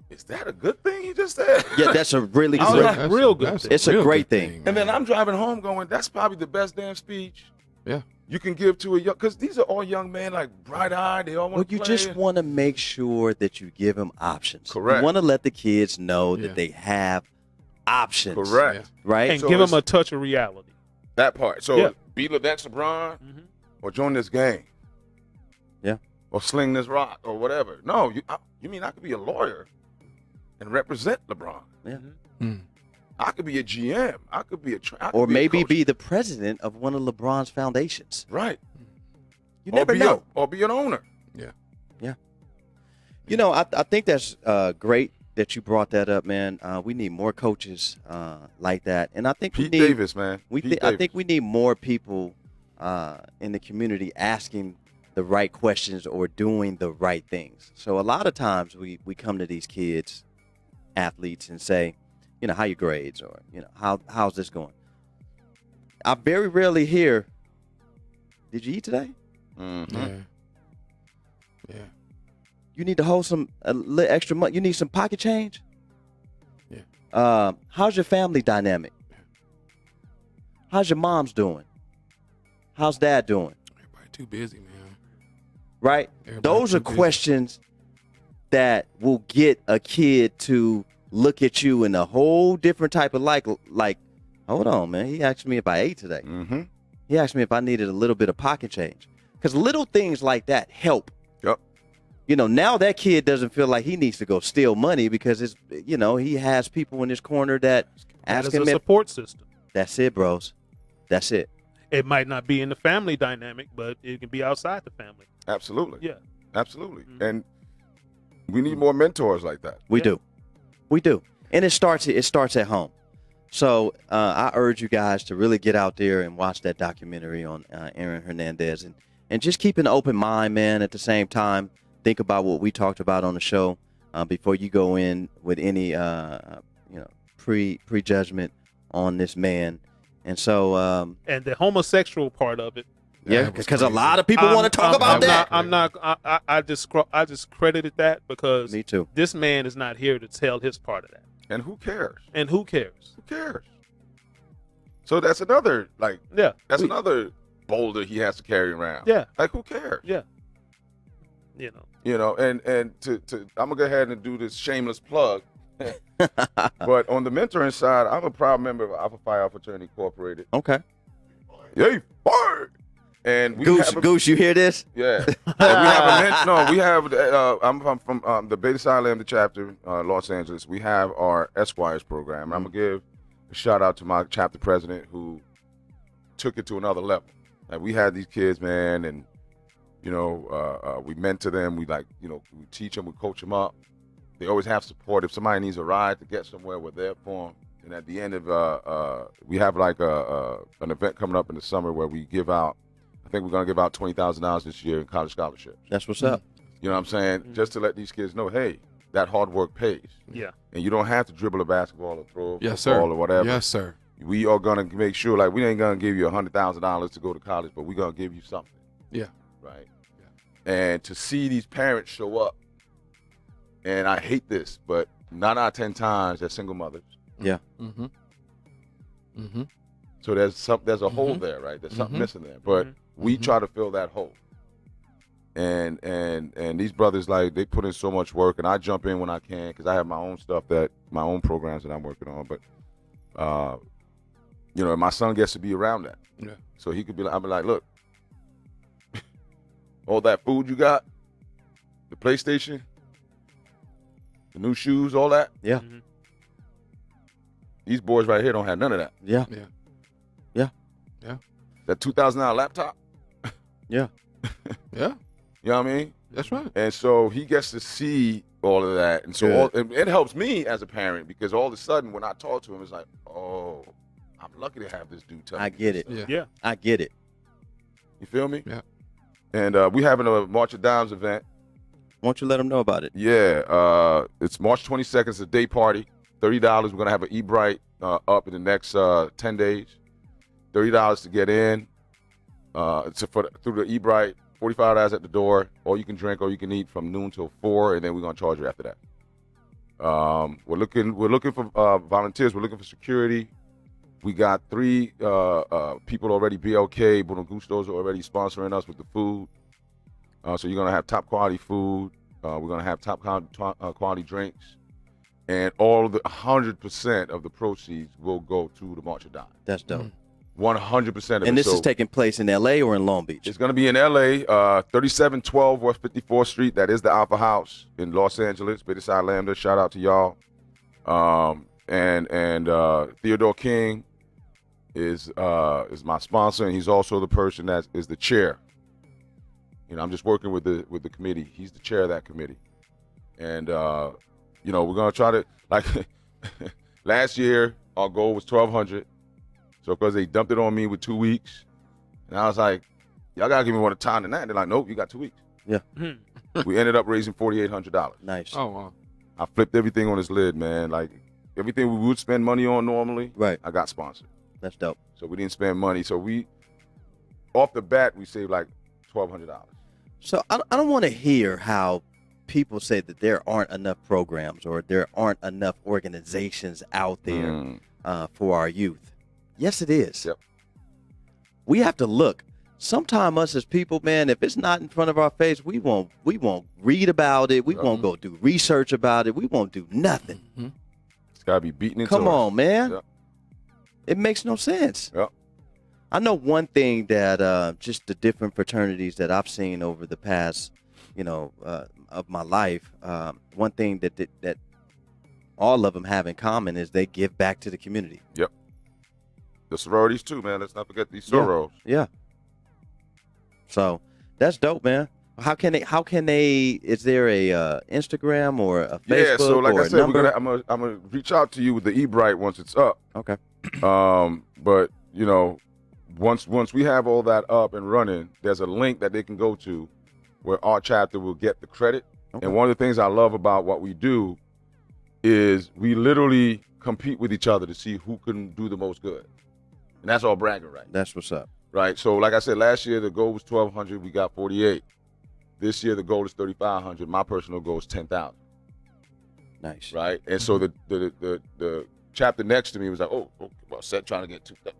is that a good thing he just said? Yeah, that's a really I was great. like, That's real good that's thing. It's a real great good thing. And then man. I'm driving home going, that's probably the best damn speech Yeah. you can give to a young, because these are all young men, like bright-eyed. They all Well, want to you play. just want to make sure that you give them options. Correct. You want to let the kids know Yeah. that they have options. Correct. Right? And So give them it's- a touch of reality. That part. So Yeah. be Levette LeBron Mhm. or join this gang. Yeah. Or sling this rock or whatever. No, you mean I could be a lawyer and represent LeBron? Yeah. Mm. I could be a GM. I could be a I could Or be a maybe coach. be the president of one of LeBron's foundations. right. You never or be know. or be an owner. You know, I think that's great that you brought that up, man. We need more coaches like that, and I think Pete we need. Davis, man. Pete I Davis. think we need more people in the community asking the right questions or doing the right things. So a lot of times we come to these kids, athletes, and say, you know, how your grades, or you know, how's this going? I very rarely hear, did you eat today? Mhm. Yeah. Yeah. You need to hold a little extra money. You need some pocket change. Yeah. How's your family dynamic? How's your mom's doing? How's dad doing? Everybody too busy, man. Right? Everybody Those are too busy. questions that will get a kid to look at you in a whole different type of like, hold on, man. He asked me if I ate today. Mm-hmm. He asked me if I needed a little bit of pocket change. Because little things like that help. Yep. You know, now that kid doesn't feel like he needs to go steal money because it's, you know, he has people in his corner that That ask is a him if, support system. that's it, bros. That's it. It might not be in the family dynamic, but it can be outside the family. Absolutely. Yeah. Absolutely. Mhm. And we need more mentors like that. We Yeah. do. We do. And it starts at home. So I urge you guys to really get out there and watch that documentary on Aaron Hernandez and just keep an open mind, man. At the same time, think about what we talked about on the show before you go in with any prejudgment on this man. And so And the homosexual part of it. yeah, That was because a crazy. lot of people want to talk about that. I discredited that because Me too. this man is not here to tell his part of that. And who cares? And who cares? Who cares? So that's another Yeah. that's another boulder he has to carry around. Yeah. Like who cares? Yeah. You know. You know, and to I'm gonna go ahead and do this shameless plug. But on the mentoring side, I'm a proud member of Alpha Phi Alpha Fraternity Incorporated. Okay. Yay, fire! And we have a, Goose, you hear this? yeah. And we have I'm from the Beta Psi Lambda chapter, Los Angeles. We have our Esquires program. And I'm gonna give a shout out to my chapter president who took it to another level. Like we had these kids, man, and you know, we mentor them. We we teach them, we coach them up. They always have support. If somebody needs a ride to get somewhere, we're there for them. And at the end of, we have like an event coming up in the summer where we give out. I think we're gonna give out $20,000 this year in college scholarships. That's what's up. You know what I'm saying? Just to let these kids know, hey, that hard work pays. Yeah. And you don't have to dribble a basketball or throw a Yes, football sir. or whatever. Yes, sir. We are gonna make sure, like, we ain't gonna give you $100,000 to go to college, but we're gonna give you something. Yeah. Right. And to see these parents show up, and I hate this, but 9 out of 10 times they're single mothers. Mm-hmm. Mm-hmm. So there's a hole Mhm. there, right? There's something Mhm. missing there. But we Mhm. try to fill that hole. And these brothers, like, they put in so much work, and I jump in when I can because I have my own stuff my own programs that I'm working on. But you know, my son gets to be around that. Yeah. So he could be like, I'll be like, look, all that food you got, the PlayStation, the new shoes, all that. Yeah. Mhm. These boys right here don't have none of that. Yeah. Yeah. That $2,000 laptop, Yeah. you know what I mean? That's right. And so he gets to see all of that. And so and it helps me as a parent because all of a sudden when I talk to him, it's like, oh, I'm lucky to have this dude tell me. I get it. Yeah. Yeah. I get it. You feel me? Yeah. And we having a March of Dimes event. Won't you let them know about it? Yeah. It's March 22nd. It's a day party. $30. We're going to have an E-Bright up in the next 10 days. $30 to get in. Through the E-Bright. $45 at the door. Or you can drink or you can eat from noon till 4, and then we're going to charge you after that. We're looking for volunteers. We're looking for security. We got 3 people already. BLK, Buon Gusto's are already sponsoring us with the food. So you're gonna have top quality food. We're gonna have top quality drinks, and all of the 100% of the proceeds will go to the March of Dimes. That's dope. 100% of it. And this So is taking place in L.A. or in Long Beach? it's going to be in L.A., 3712 West 54th Street. That is the Alpha House in Los Angeles. Beta Psi Lambda. Shout out to y'all. And Theodore King is my sponsor, and he's also the person that is the chair. You know, I'm just working with the committee. He's the chair of that committee, and you know, we're going to try to, like, last year our goal was 1,200. So because they dumped it on me with 2 weeks, and I was like, y'all got to give me more time than that. And they're like, nope, you got 2 weeks. Yeah. We ended up raising $4,800. Nice. Oh, wow. I flipped everything on its lid, man. Like, everything we would spend money on normally, Right. I got sponsored. That's dope. So we didn't spend money. So off the bat, we saved like $1,200. So I don't want to hear how people say that there aren't enough programs or there aren't enough organizations out there for our youth. Yes, it is. Yep. We have to look. Sometime us as people, man, if it's not in front of our face, we won't read about it. We won't go do research about it. We won't do nothing. It's got to be beaten into Come us. on, man. Yep. It makes no sense. Yep. I know one thing that just the different fraternities that I've seen over the past, of my life, one thing that all of them have in common is they give back to the community. Yep. The sororities too, man. Let's not forget these soros. Yeah. So that's dope, man. How can they? Is there a Instagram or a Facebook? Yeah. So like or I a said, number? I'm gonna reach out to you with the eBrite once it's up. Okay. But you know, once we have all that up and running, there's a link that they can go to where our chapter will get the credit. Okay. And one of the things I love about what we do is we literally compete with each other to see who can do the most good. And that's all bragging rights. That's what's up. Right. So like I said, last year the goal was 1,200. We got 48. This year the goal is 3,500. My personal goal is 10,000. Nice. Right. And so the chapter next to me was like, oh, well, Seth trying to get 2,000.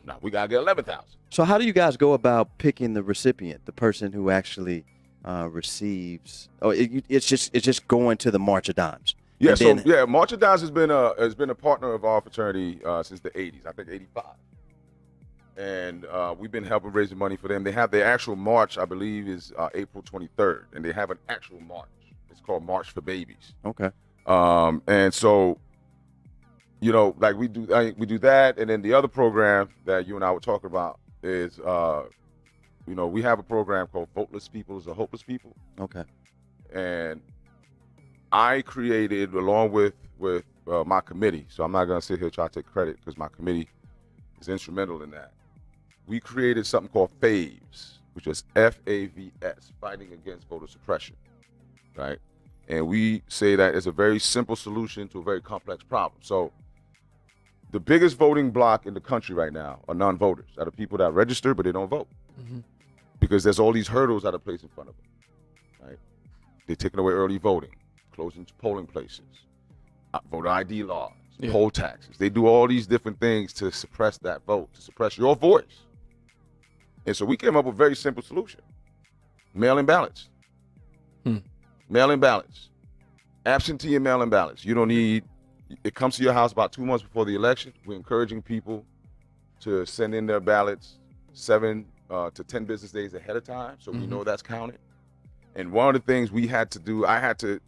No, we gotta get 11,000. So how do you guys go about picking the recipient, the person who actually receives? Oh, it's just going to the March of Dimes. Yeah. And So then- yeah, March of Dimes has been a partner of our fraternity since the 80s. I think 85. And we've been helping raise the money for them. They have their actual march, I believe, is April 23rd, and they have an actual march. It's called March for Babies. Okay. And so, you know, like we do that, and then the other program that you and I were talking about is, you know, we have a program called Voteless People is a Hopeless People, Okay. and I created along with my committee. So I'm not gonna sit here and try to take credit because my committee is instrumental in that. We created something called FAVS, which is FAVS, Fighting Against Voter Suppression, right? And we say that it's a very simple solution to a very complex problem. So the biggest voting block in the country right now are non-voters, that are people that register but they don't vote, because there's all these hurdles that are placed in front of them, right? They're taking away early voting, closing polling places, voter ID laws, poll taxes. They do all these different things to suppress that vote, to suppress your voice. And so we came up with a very simple solution. Mail-in ballots. Mail-in ballots. Absentee and mail-in ballots. You don't need, it comes to your house about 2 months before the election. We're encouraging people to send in their ballots 7 to 10 business days ahead of time, so we know that's counted. And one of the things we had to do, I had to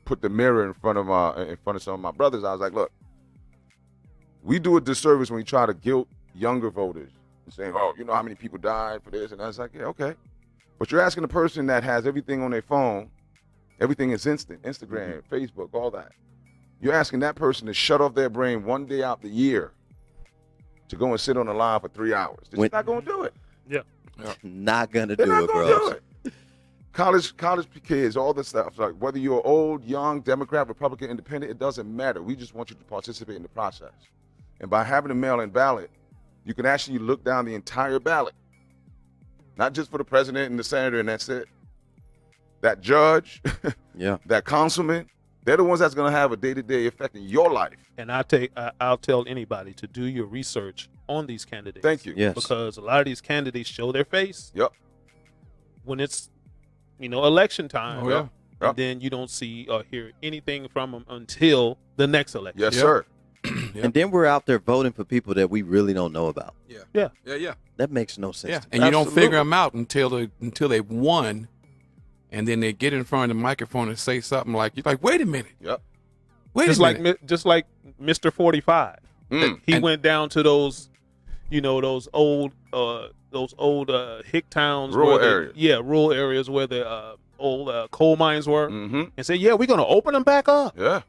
put the mirror in front of some of my brothers. I was like, look, we do a disservice when we try to guilt younger voters and saying, oh, you know how many people died for this? And I was like, yeah, okay. But you're asking a person that has everything on their phone, everything is instant, Instagram, Facebook, all that. You're asking that person to shut off their brain one day out the year to go and sit on the line for 3 hours. They're just not going to do it. Yeah. Not gonna They're do not it, going to bro. do it. College kids, all this stuff. Like whether you're old, young, Democrat, Republican, Independent, it doesn't matter. We just want you to participate in the process. And by having a mail-in ballot, you can actually look down the entire ballot, not just for the president and the senator, and that's it. That judge, Yeah. that councilman, They're the ones that's going to have a day-to-day effect in your life. And I'll tell anybody to do your research on these candidates. Thank you. Yes. Because a lot of these candidates show their face Yep. when it's, election time. Oh, yeah. Yep. And then you don't see or hear anything from them until the next election. Yes, Yep. sir. And then we're out there voting for people that we really don't know about. Yeah. That makes no sense. Yeah, to me. and you don't Absolutely. figure them out until they've won, and then they get in front of the microphone and say something like, "You're like, wait a minute, Yep. wait Just a minute." like Mr. 45. Mm. He And- went down to those, those old hick towns, Rural where the- areas. Yeah, rural areas where the old coal mines were, Mm-hmm. and said, "Yeah, we're gonna open them back up. Yeah.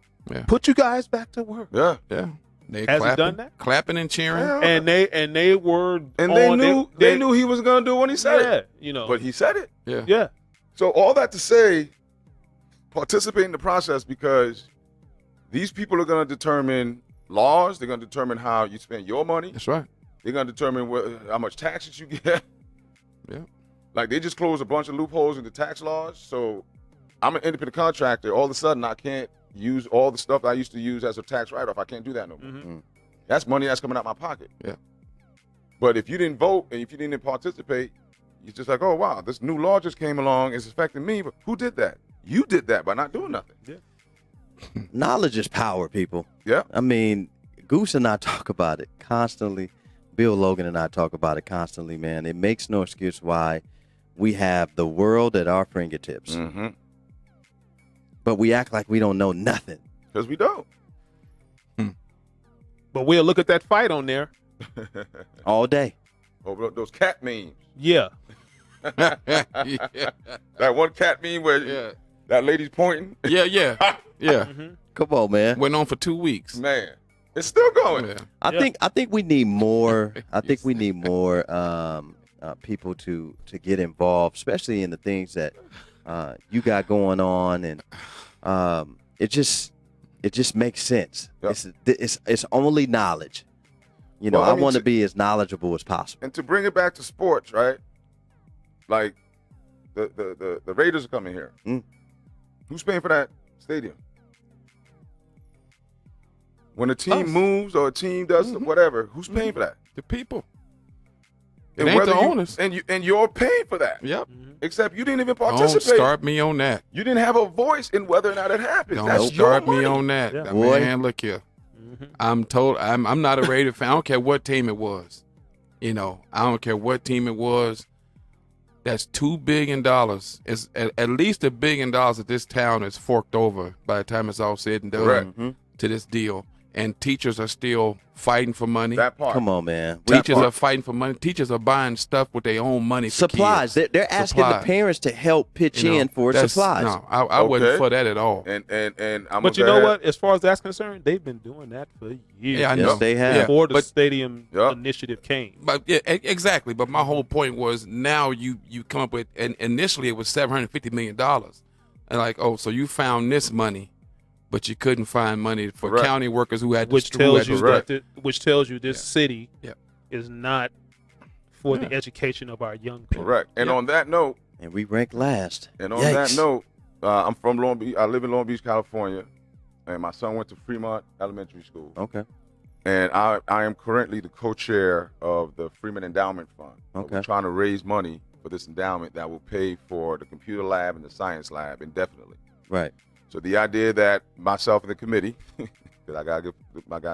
Put you guys back to work." Yeah. Yeah, they Has he clapping, done that? clapping and cheering. Yeah. And they were And they on- knew they knew he was going to do when he said it. Yeah, But he said it. Yeah, yeah. So all that to say, participate in the process because these people are going to determine laws. They're going to determine how you spend your money. that's right. They're going to determine how much taxes you get. Yeah. Like they just closed a bunch of loopholes in the tax laws. So I'm an independent contractor. All of a sudden, I can't use all the stuff I used to use as a tax write-off. I can't do that no more. Mhm. That's money that's coming out my pocket. Yeah. But if you didn't vote and if you didn't participate, you're just like, oh, wow, this new law just came along. It's affecting me. But who did that? You did that by not doing nothing. Knowledge is power, people. Yeah. I mean, Goose and I talk about it constantly. Bill Logan and I talk about it constantly, man. It makes no excuse why we have the world at our fingertips, Mm-hmm. but we act like we don't know nothing. Because we don't. But we'll look at that fight on there. All day. Oh, those cat memes. Yeah. yeah, That one cat meme where yeah, that lady's pointing. yeah. Come on, man. Went on for 2 weeks. Man, it's still going. Yeah. I think we need more. I think we need more people to get involved, especially in the things that you got going on, and it just makes sense. Yep. It's only knowledge. Well, I I mean, want to to- be as knowledgeable as possible. And to bring it back to sports, right? Like the Raiders are coming here. Mm. Who's paying for that stadium? When a team Us. moves or a team does whatever, who's paying for that? The people. It And ain't whether the you- owners. And you're paying for that. Yep. Except you didn't even Don't participate. start me on that. You didn't have a voice in whether or not it happened. Don't That's start your me money. on that. Yeah. Boy. Man, look here. I'm not a Raider fan. I don't care what team it was. I don't care what team it was. That's $2 billion. It's at least $1 billion that this town is forked over by the time it's all said and done Correct. to this deal. And teachers are still fighting for money. That part. Come on, man. Teachers part. are fighting for money. Teachers are buying stuff with their own money. For Supplies. kids. They're asking the Supplies. parents to help pitch You know, in for that's- supplies. No, I wasn't Okay. for that at all. And I'm But you know what? As far as that's concerned, they've been doing that for years. Yeah, I Yes, know. they have. Yeah, Before the but stadium Yeah. initiative came. But yeah, exactly. But my whole point was now you come up with, and initially it was $750 million, and like, oh, so you found this money, but you couldn't find money for Correct. county workers who had Which to, tells you Correct. which tells you this city Yeah. is not for Yeah. the education of our young people. Correct. And Yeah. on that note, And we rank last. And on Yikes. that note, I'm from Long Beach. I live in Long Beach, California, and my son went to Fremont Elementary School. Okay. And I am currently the co-chair of the Freeman Endowment Fund. Okay. We're trying to raise money for this endowment that will pay for the computer lab and the science lab indefinitely. Right. So the idea that myself and the committee, because I gotta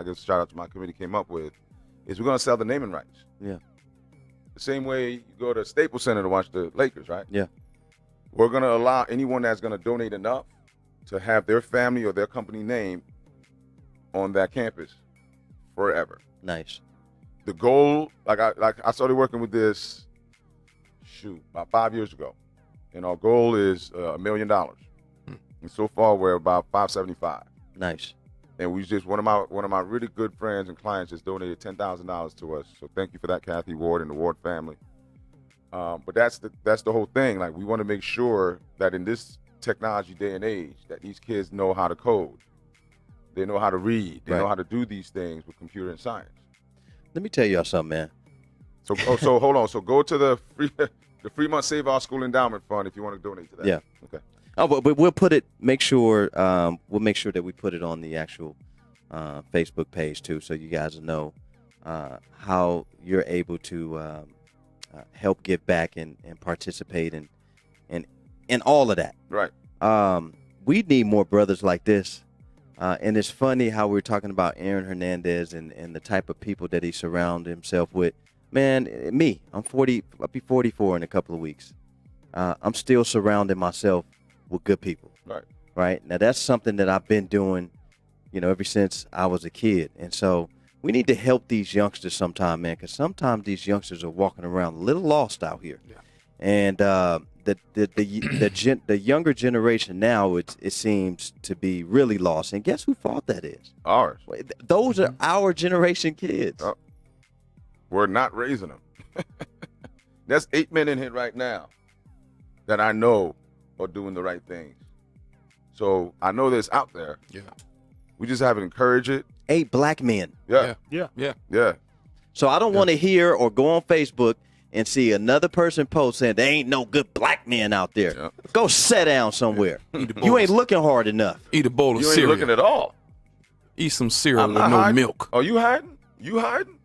give a shout out to my committee, came up with, is we're gonna sell the naming rights. Yeah. The same way you go to Staples Center to watch the Lakers, right? Yeah. We're going to allow anyone that's going to donate enough to have their family or their company name on that campus forever. Nice. The goal, I started working with this, about 5 years ago, and our goal is $1 million. And so far, we're about 575. Nice. And we just one of my really good friends and clients just donated $10,000 to us. So thank you for that, Kathy Ward and the Ward family. But that's the whole thing. Like, we want to make sure that in this technology day and age, that these kids know how to code, they know how to read, they know Right. how to do these things with computer and science. Let me tell y'all something, man. So so hold on. So go to the Fremont Save Our School Endowment Fund if you want to donate to that. Yeah. Okay. Oh, but we'll put it. Make sure we'll make sure that we put it on the actual Facebook page too, so you guys know how you're able to help give back and participate in all of that. Right. We need more brothers like this. And it's funny how we're talking about Aaron Hernandez and the type of people that he surrounds himself with. Man, me, I'm 40. I'll be 44 in a couple of weeks. I'm still surrounding myself with good people. Right. Right. Now that's something that I've been doing, ever since I was a kid. And so we need to help these youngsters sometime, man, because sometimes these youngsters are walking around a little lost out here. Yeah. And the younger generation now, it seems to be really lost. And guess whose fault that is? Ours. Those are our generation kids. Oh. We're not raising them. There's 8 men in here right now that I know are doing the right things. So I know this out there. Yeah. We just have to encourage it. 8 black men. Yeah. Yeah. So I don't want to hear or go on Facebook and see another person post saying there ain't no good black men out there. Yeah. Go sit down somewhere. You ain't looking hard enough. Eat a bowl of You ain't cereal. looking at all. Eat some cereal I'm with not no hiding. milk. Are you hiding? You hiding?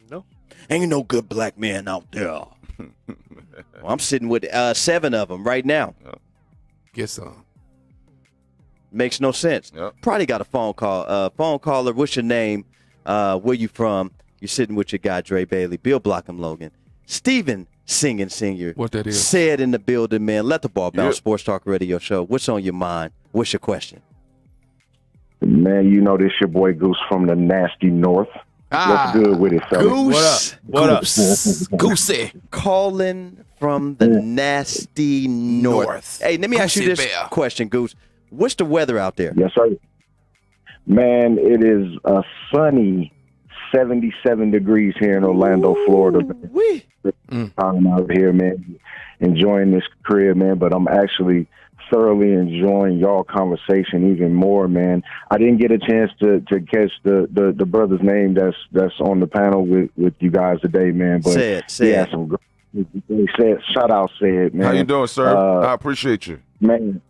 No. Ain't no good black man out there. Well, I'm sitting with 7 of them right now. Get some. Makes no sense. Yep. Probably got a phone call. Phone caller, what's your name? Where you from? You're sitting with your guy, Dre Bailey, Bill Blockham Logan. Steven Singing Senior. What that is? Said in the building, man. Let the ball bounce. Yep. Sports Talk Radio Show. What's on your mind? What's your question? Man, you know this your boy Goose from the nasty north. What's good with it, fellas? Goose. What up? Goosey. Calling from the nasty north. Hey, let me ask you Goosey this Bear. question, Goose. What's the weather out there? Yes, sir. Man, it is a sunny 77 degrees here in Orlando, Florida. Wee. I'm out here, man, enjoying this crib, man, but I'm actually thoroughly enjoying y'all conversation even more, man. I didn't get a chance to catch the brother's name that's on the panel with you guys today, man. But Said. he had some great said, shout out Said, man. How you doing, sir? I appreciate you. Man.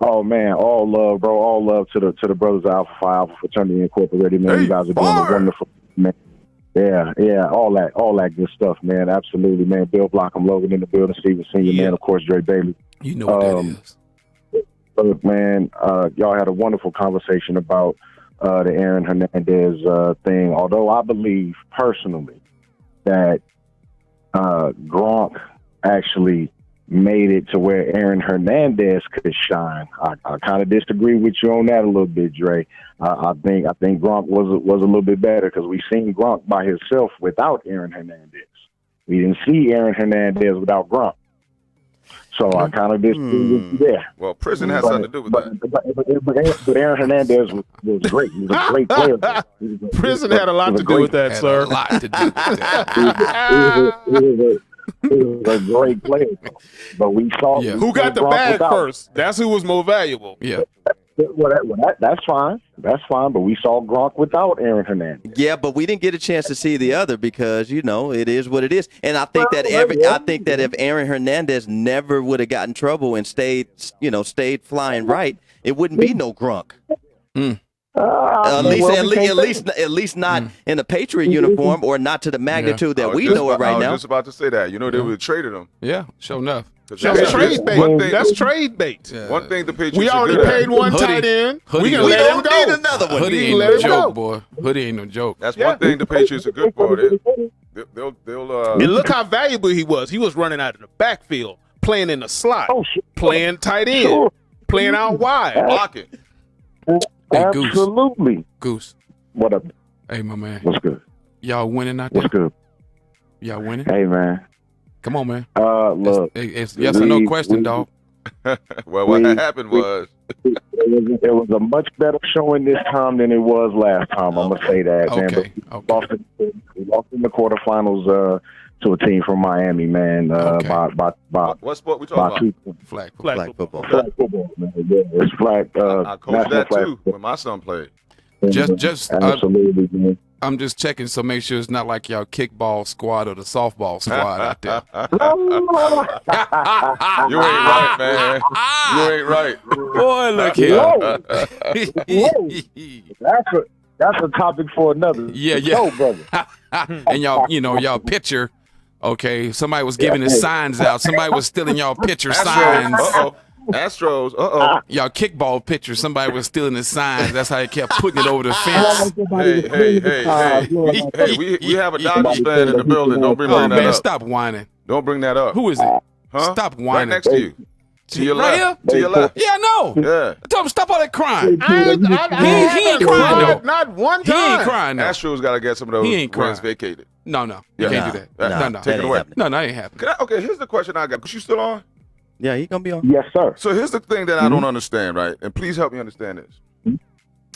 Oh man, all love, bro. All love to the brothers of Alpha Phi Alpha Fraternity Incorporated, man. Hey, you guys are doing bar. a wonderful, man. Yeah, all that good stuff, man. Absolutely, man. Bill Blockham Logan in the building, Steven Senior, man. Of course, Dre Bailey. You know what that is. Look, man, y'all had a wonderful conversation about the Aaron Hernandez thing. Although I believe personally that Gronk actually made it to where Aaron Hernandez could shine. I kind of disagree with you on that a little bit, Dre. I think Gronk was a little bit better because we seen Gronk by himself without Aaron Hernandez. We didn't see Aaron Hernandez without Gronk. So I kind of disagree with you there. Well, prison has something to do with that. But Aaron Hernandez was great. He was a great player. Prison had a lot to do with that, Had sir. a lot to do with that. He was a great player. But we saw Yeah. Who got the Gronk bag without. first? That's who was more valuable. Yeah. That's fine. That's fine. But we saw Gronk without Aaron Hernandez. Yeah, but we didn't get a chance to see the other because it is what it is. And I think that if Aaron Hernandez never would have gotten in trouble and stayed flying right, it wouldn't be no Gronk. At least not in a Patriot uniform or not to the magnitude that we know it right I was now. just about to say that. They would have traded him. Yeah, sure enough. That's trade bait. That's trade bait. Yeah. One thing the Patriots We are already good at. paid one Hoodie. tight end. Hoodie. We can We let him go. need another one. Hoodie You ain't let no him joke, go. boy. Hoodie ain't no joke. That's one thing the Patriots are good for. They'll And look how valuable he was. He was running out of the backfield, playing in the slot, Oh, shit. playing tight end, Sure. playing out wide. block it. Hey, Goose. Absolutely. Goose. What up? Hey, my man. What's good? Y'all winning out there? What's good? Y'all winning? Hey, man. Come on, man. Look. It's yes or no question, dog. Well, what happened was It was a much better showing this time than it was last time. I'm gonna say that, man. Okay. But we lost in the quarterfinals to a team from Miami, man. Okay. By what sport we by talking 2 about? Flag. Flag football. flag football, man. Yeah, it's flag. I coached national that flag too when my son played. Just absolutely, man. I'm just checking, so make sure it's not like y'all kickball squad or the softball squad out there. You ain't right, man. You ain't right. Boy, look here. Whoa. That's a topic for another show, brother. And y'all pitcher. Okay, somebody was giving his signs out. Somebody was stealing y'all pitcher signs. Astros. Y'all kickball pitcher. Somebody was stealing his signs. That's how they kept putting it over the fence. Hey, we have a Dodgers fan in the building. Don't bring that up. Stop whining. Don't bring that up. Who is it? Huh? Stop whining. Right next to you. To your right left. here? To your left. Yeah, I know. Yeah. I told him stop all that crying. He ain't crying, though. Not one He time. ain't crying, though. Astros got to get some of those He ain't wins crying. vacated. No. You can't do that. No. Take it away. No, that ain't happening. Okay, here's the question I got. Because you still on? Yeah, he gonna be on. Yes, sir. So here's the thing that I don't understand, right? And please help me understand this.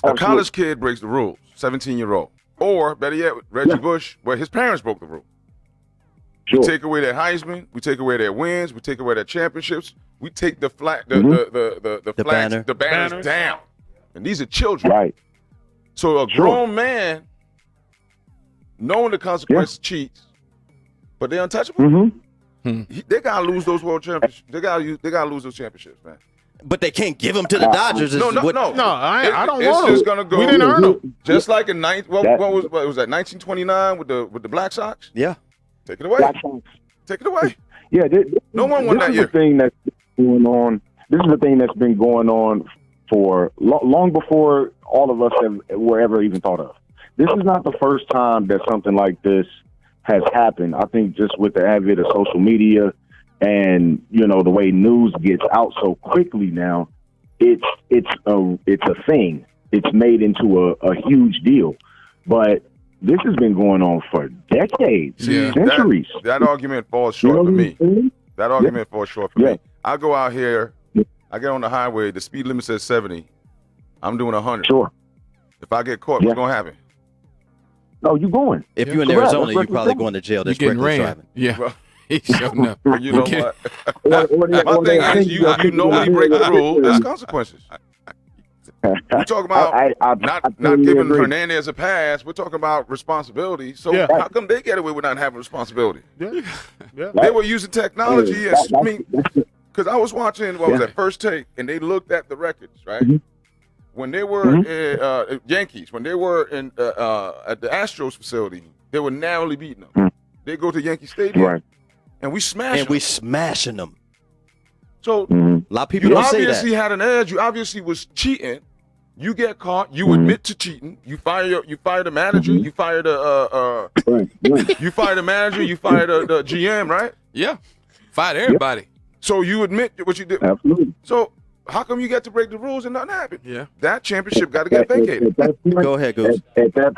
A college kid breaks the rules, 17-year-old. Or, better yet, Reggie Bush, where his parents broke the rule. Sure. We take away their Heisman. We take away their wins. We take away their championships. We take the flag, the flags, the banners down. And these are children. Right. So a grown man, knowing the consequences, cheats, but they're untouchable. They gotta lose those world championships. They gotta lose those championships, man. But they can't give them to the Dodgers. No. I don't It's want just them. gonna go. We didn't earn them. Just like in what was that 1929 with the Black Sox? Yeah. Take it away. Take it away. Yeah. No one won that year. This is the thing that's going on. This is the thing that's been going on for long before all of us were ever even thought of. This is not the first time that something like this has happened. I think just with the advent of social media and, the way news gets out so quickly now, it's a thing. It's made into a huge deal. But this has been going on for decades, centuries. That argument falls short for me. That argument falls short for me. I go out here, I get on the highway, the speed limit says 70. I'm doing 100. Sure. If I get caught, what's going to happen? No, you going. If you're in Arizona, you're probably going to jail. That's reckless driving. Yeah. Well, He's showing up. You know what? My thing is, you know when you break the rule, there's consequences. We're talking about not giving Hernandez a pass. We're talking about responsibility. So how come they get away with not having responsibility? Yeah. They were using technology. Because I was watching, First Take, and they looked at the records, right? When they were Yankees, when they were in at the Astros facility, they were narrowly beating them. They go to Yankee Stadium, and we smashing them. So a lot of people you don't say that. obviously had an edge. You obviously was cheating. You get caught. You admit to cheating. You fire the manager. You fire the you fire the manager. You fire the GM, right? Yeah, fired everybody. So you admit what you did. Absolutely. So how come you get to break the rules and nothing happened? Yeah. That championship got to get vacated. Go ahead, Goose. At that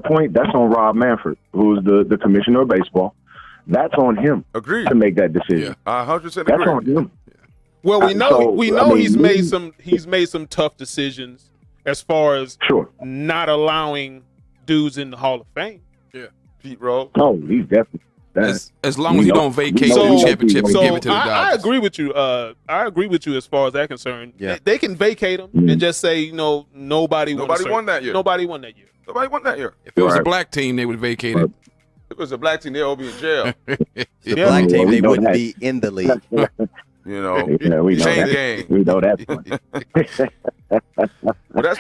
point, that's on Rob Manfred, who's the commissioner of baseball. That's on him. Agreed. To make that decision. 100% agree. That's on him. Well, we know he's made some tough decisions as far as not allowing dudes in the Hall of Fame. Yeah, Pete Rose. Oh, he's definitely. As long as you don't vacate the championship and give it to the Dodgers. I agree with you. I agree with you as far as that's concerned. Yeah. They can vacate them and just say, nobody won that year. Nobody won that year. Nobody won that year. If it was a black team, they would vacate it. If it was a black team, they'd all be in jail. The black team, they wouldn't be in the league. We know Chain that. gang. We know that. Well, that's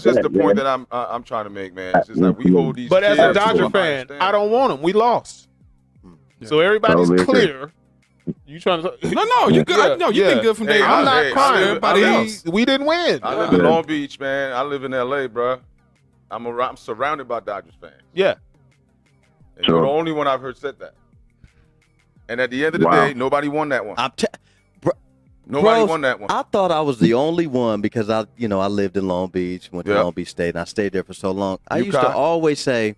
just the point that I'm trying to make, man. It's just like we hold these. But as a kids Dodger to fan, understand. I don't want them. We lost. So everybody's clear. You trying to? No, you good. No, you've been good from day I'm one. not crying. Everybody else. We didn't win. I live in Long Beach, man. I live in LA, bro. I'm surrounded by Dodgers fans. Yeah. And you're the only one I've heard said that. And at the end of the day, nobody won that one. Nobody won that one. I thought I was the only one because I lived in Long Beach, went to Long Beach State, and I stayed there for so long. I used to always say,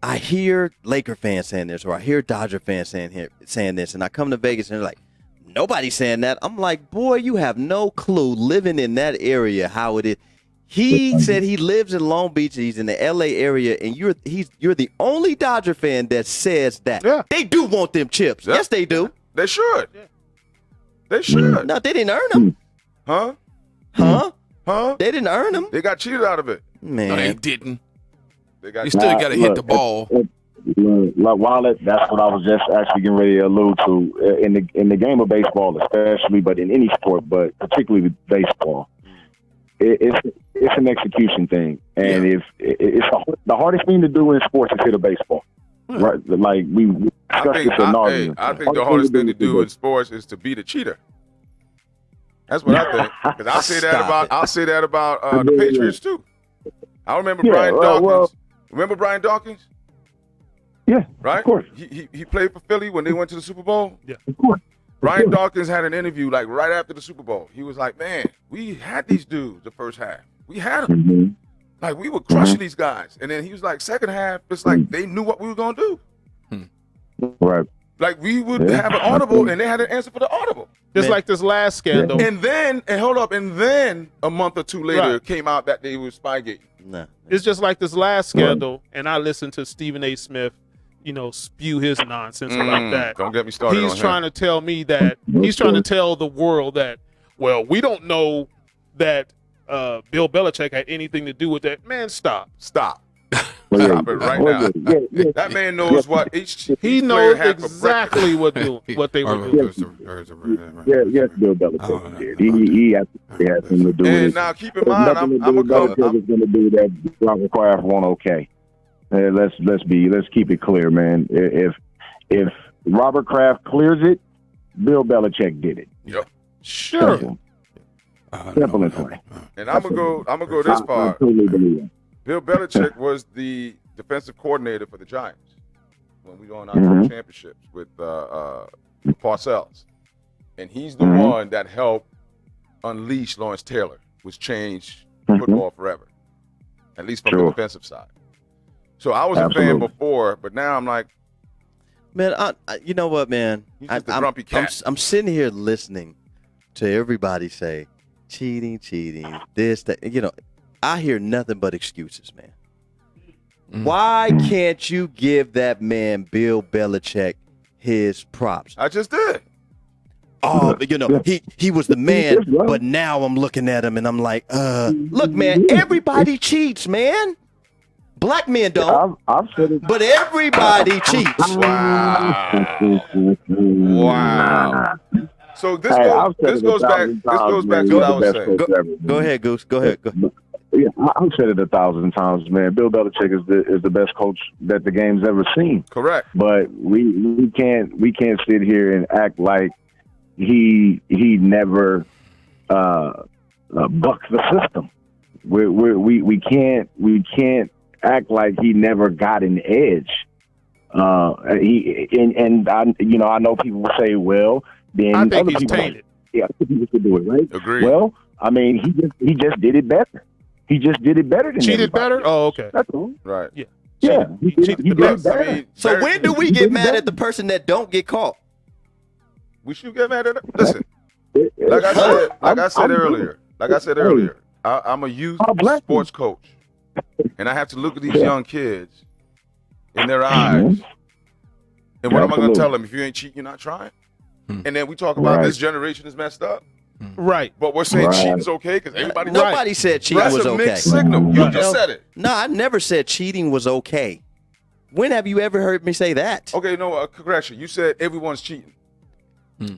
I hear Laker fans saying this, or I hear Dodger fans saying this, and I come to Vegas and they're like, nobody's saying that. I'm like, boy, you have no clue living in that area how it is. He said he lives in Long Beach. He's in the L.A. area, and you're the only Dodger fan that says that. Yeah. They do want them chips. Yeah. Yes, they do. They should. Yeah. They should. No, they didn't earn them. Huh? Huh? Huh? They didn't earn them. They got cheated out of it. Man, No, they didn't. They got You still got to hit the ball. Wallet, that's what I was just actually getting ready to allude to in the game of baseball, especially, but in any sport, but particularly with baseball. It's an execution thing, and if it's the hardest thing to do in sports is hit a baseball, right? Like we I think the hardest thing to do in sports is to beat a cheater. That's what I think. Because I'll say that about the Patriots too. I remember Brian Dawkins. Remember Brian Dawkins? Yeah, right. Of course. He played for Philly when they went to the Super Bowl. Yeah, of course. Brian Dawkins had an interview like right after the Super Bowl. He was like, "Man, we had these dudes the first half. We had them. Mm-hmm. Like we were crushing these guys." And then he was like, "Second half, it's like they knew what we were gonna do. Right. Like we would have an audible, and they had an answer for the audible. Just like this last scandal. And then a month or two later, it came out that they were Spygate. Nah. It's just like this last scandal, and I listened to Stephen A. Smith, spew his nonsense about that. Don't get me started. He's trying to tell me that he's trying to tell the world that, well, we don't know that Bill Belichick had anything to do with that. Man, stop. Stop it right now. That man knows what he knows exactly what they were doing. Yes, Bill Belichick did. He has something to do with it. And now keep in mind, I'm going to do that. Robert Kraft won't okay. Let's keep it clear, man. If Robert Kraft clears it, Bill Belichick did it. Yep. Sure. Simple and plain. And I'm gonna go this far. I totally believe it. Bill Belichick was the defensive coordinator for the Giants when we won our championships with Parcells, and he's the one that helped unleash Lawrence Taylor, which changed football forever, at least from the defensive side. So I was a fan before, but now I'm like, man, you know what, man? He's just a grumpy cat. I'm sitting here listening to everybody say, cheating, this, that. I hear nothing but excuses, man. Why can't you give that man, Bill Belichick, his props? I just did. Oh, he was the man, but now I'm looking at him and I'm like, look, man, everybody cheats, man. Black men don't, I've said it. but everybody cheats. Wow. So this goes back to what I was saying. Go ahead, Goose. Go ahead. Yeah, I've said it 1,000 times, man. Bill Belichick is the best coach that the game's ever seen. Correct. But we can't sit here and act like he never bucks the system. We can't act like he never got an edge. I know people will say, well, then I think other he's people, tainted. other people should do it, right? Agreed. Well, I mean, he just did it better. He just did it better than Cheated everybody. better? Oh, okay. That's all. Right. Yeah. Yeah, he did it Look, better. I mean, So when do we get mad at the person that don't get caught? we should get mad at it? Listen, like I said earlier, I'm a youth sports coach, and I have to look at these young kids in their eyes. And what am I going to tell them? If you ain't cheating, you're not trying. And then we talk about this generation is messed up. Right. But we're saying cheating's okay because everybody. Nobody said cheating was That's a okay. mixed signal. You just said it. No, I never said cheating was okay. When have you ever heard me say that? Okay, no, correction. You said everyone's cheating.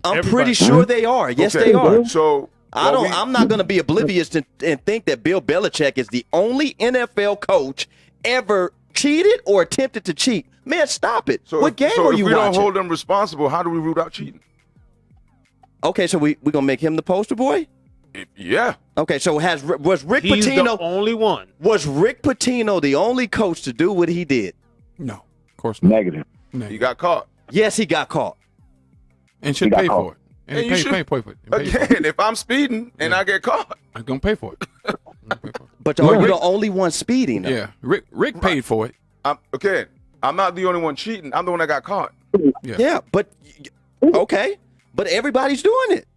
I'm pretty sure they are. Yes, Okay. they are. So I'm not going to be oblivious and think that Bill Belichick is the only NFL coach ever cheated or attempted to cheat. Man, stop it. What game are you if we watching? don't hold them responsible, how do we root out cheating? Okay, so we going to make him the poster boy? Yeah. Okay, so was Rick He's Pitino the only one. Was Rick Pitino the only coach to do what he did? No, of course not. Negative. He got caught. Yes, he got caught. And should pay for it. And you should pay for it. Again, if I'm speeding and I get caught, I'm going to pay for it. But are you the only one speeding? Though? Yeah, Rick paid for it. I'm not the only one cheating. I'm the one that got caught. Yeah, but okay. But everybody's doing it.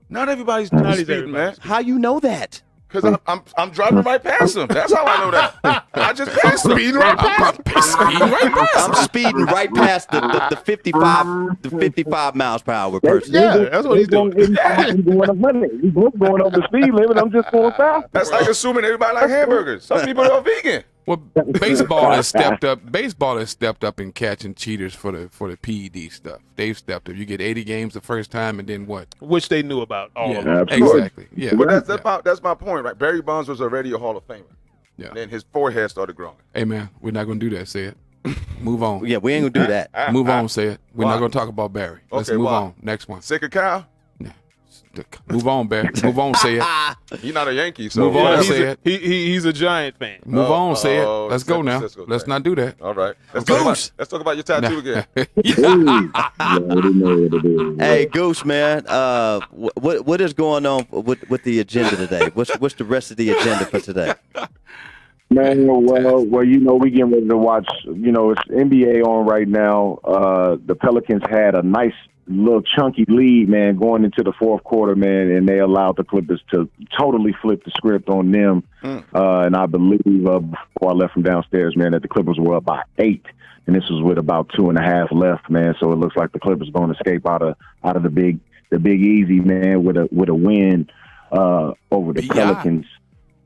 Not everybody's Not speeding, man. How you know that? Because I'm driving right past him. That's how I know that. I just passed him. Speeding right past. I'm speeding right past the 55 miles per hour person. Yeah, that's what he's doing. He's going 100. He's both going over the speed limit. I'm just going fast. That's like assuming everybody like hamburgers. Some people are vegan. Well, baseball has stepped up. Baseball has stepped up in catching cheaters for the PED stuff. They've stepped up. You get 80 games the first time, and then what? Which they knew about. All of them. Absolutely. Exactly. Yeah. But that's my point, right? Barry Bonds was already a Hall of Famer. Yeah. And then his forehead started growing. Hey man, we're not gonna do that. Say it. Move on. Yeah, we ain't gonna do that. Move on. Say it. We're Why? not gonna talk about Barry. Let's Okay, move why? on. Next one. Sick of Kyle? Move on, Barry. Move on. Say it. He's not a Yankee, so Move on. He's Say a, it. he's a Giant fan. Move on. Say it. oh, Let's go San now. Francisco Let's thing. not do that. All right. Let's talk about your tattoo again. Hey, Goose, man, what is going on with the agenda today? What's the rest of the agenda for today? Man, well, we getting ready to watch. It's NBA on right now. The Pelicans had a nice little chunky lead, man, going into the fourth quarter, man, and they allowed the Clippers to totally flip the script on them. And I believe before I left from downstairs, man, that the Clippers were up by 8, and this was with about 2.5 left, man. So it looks like the Clippers are going to escape out of the Big Easy, man, with a win over the Pelicans.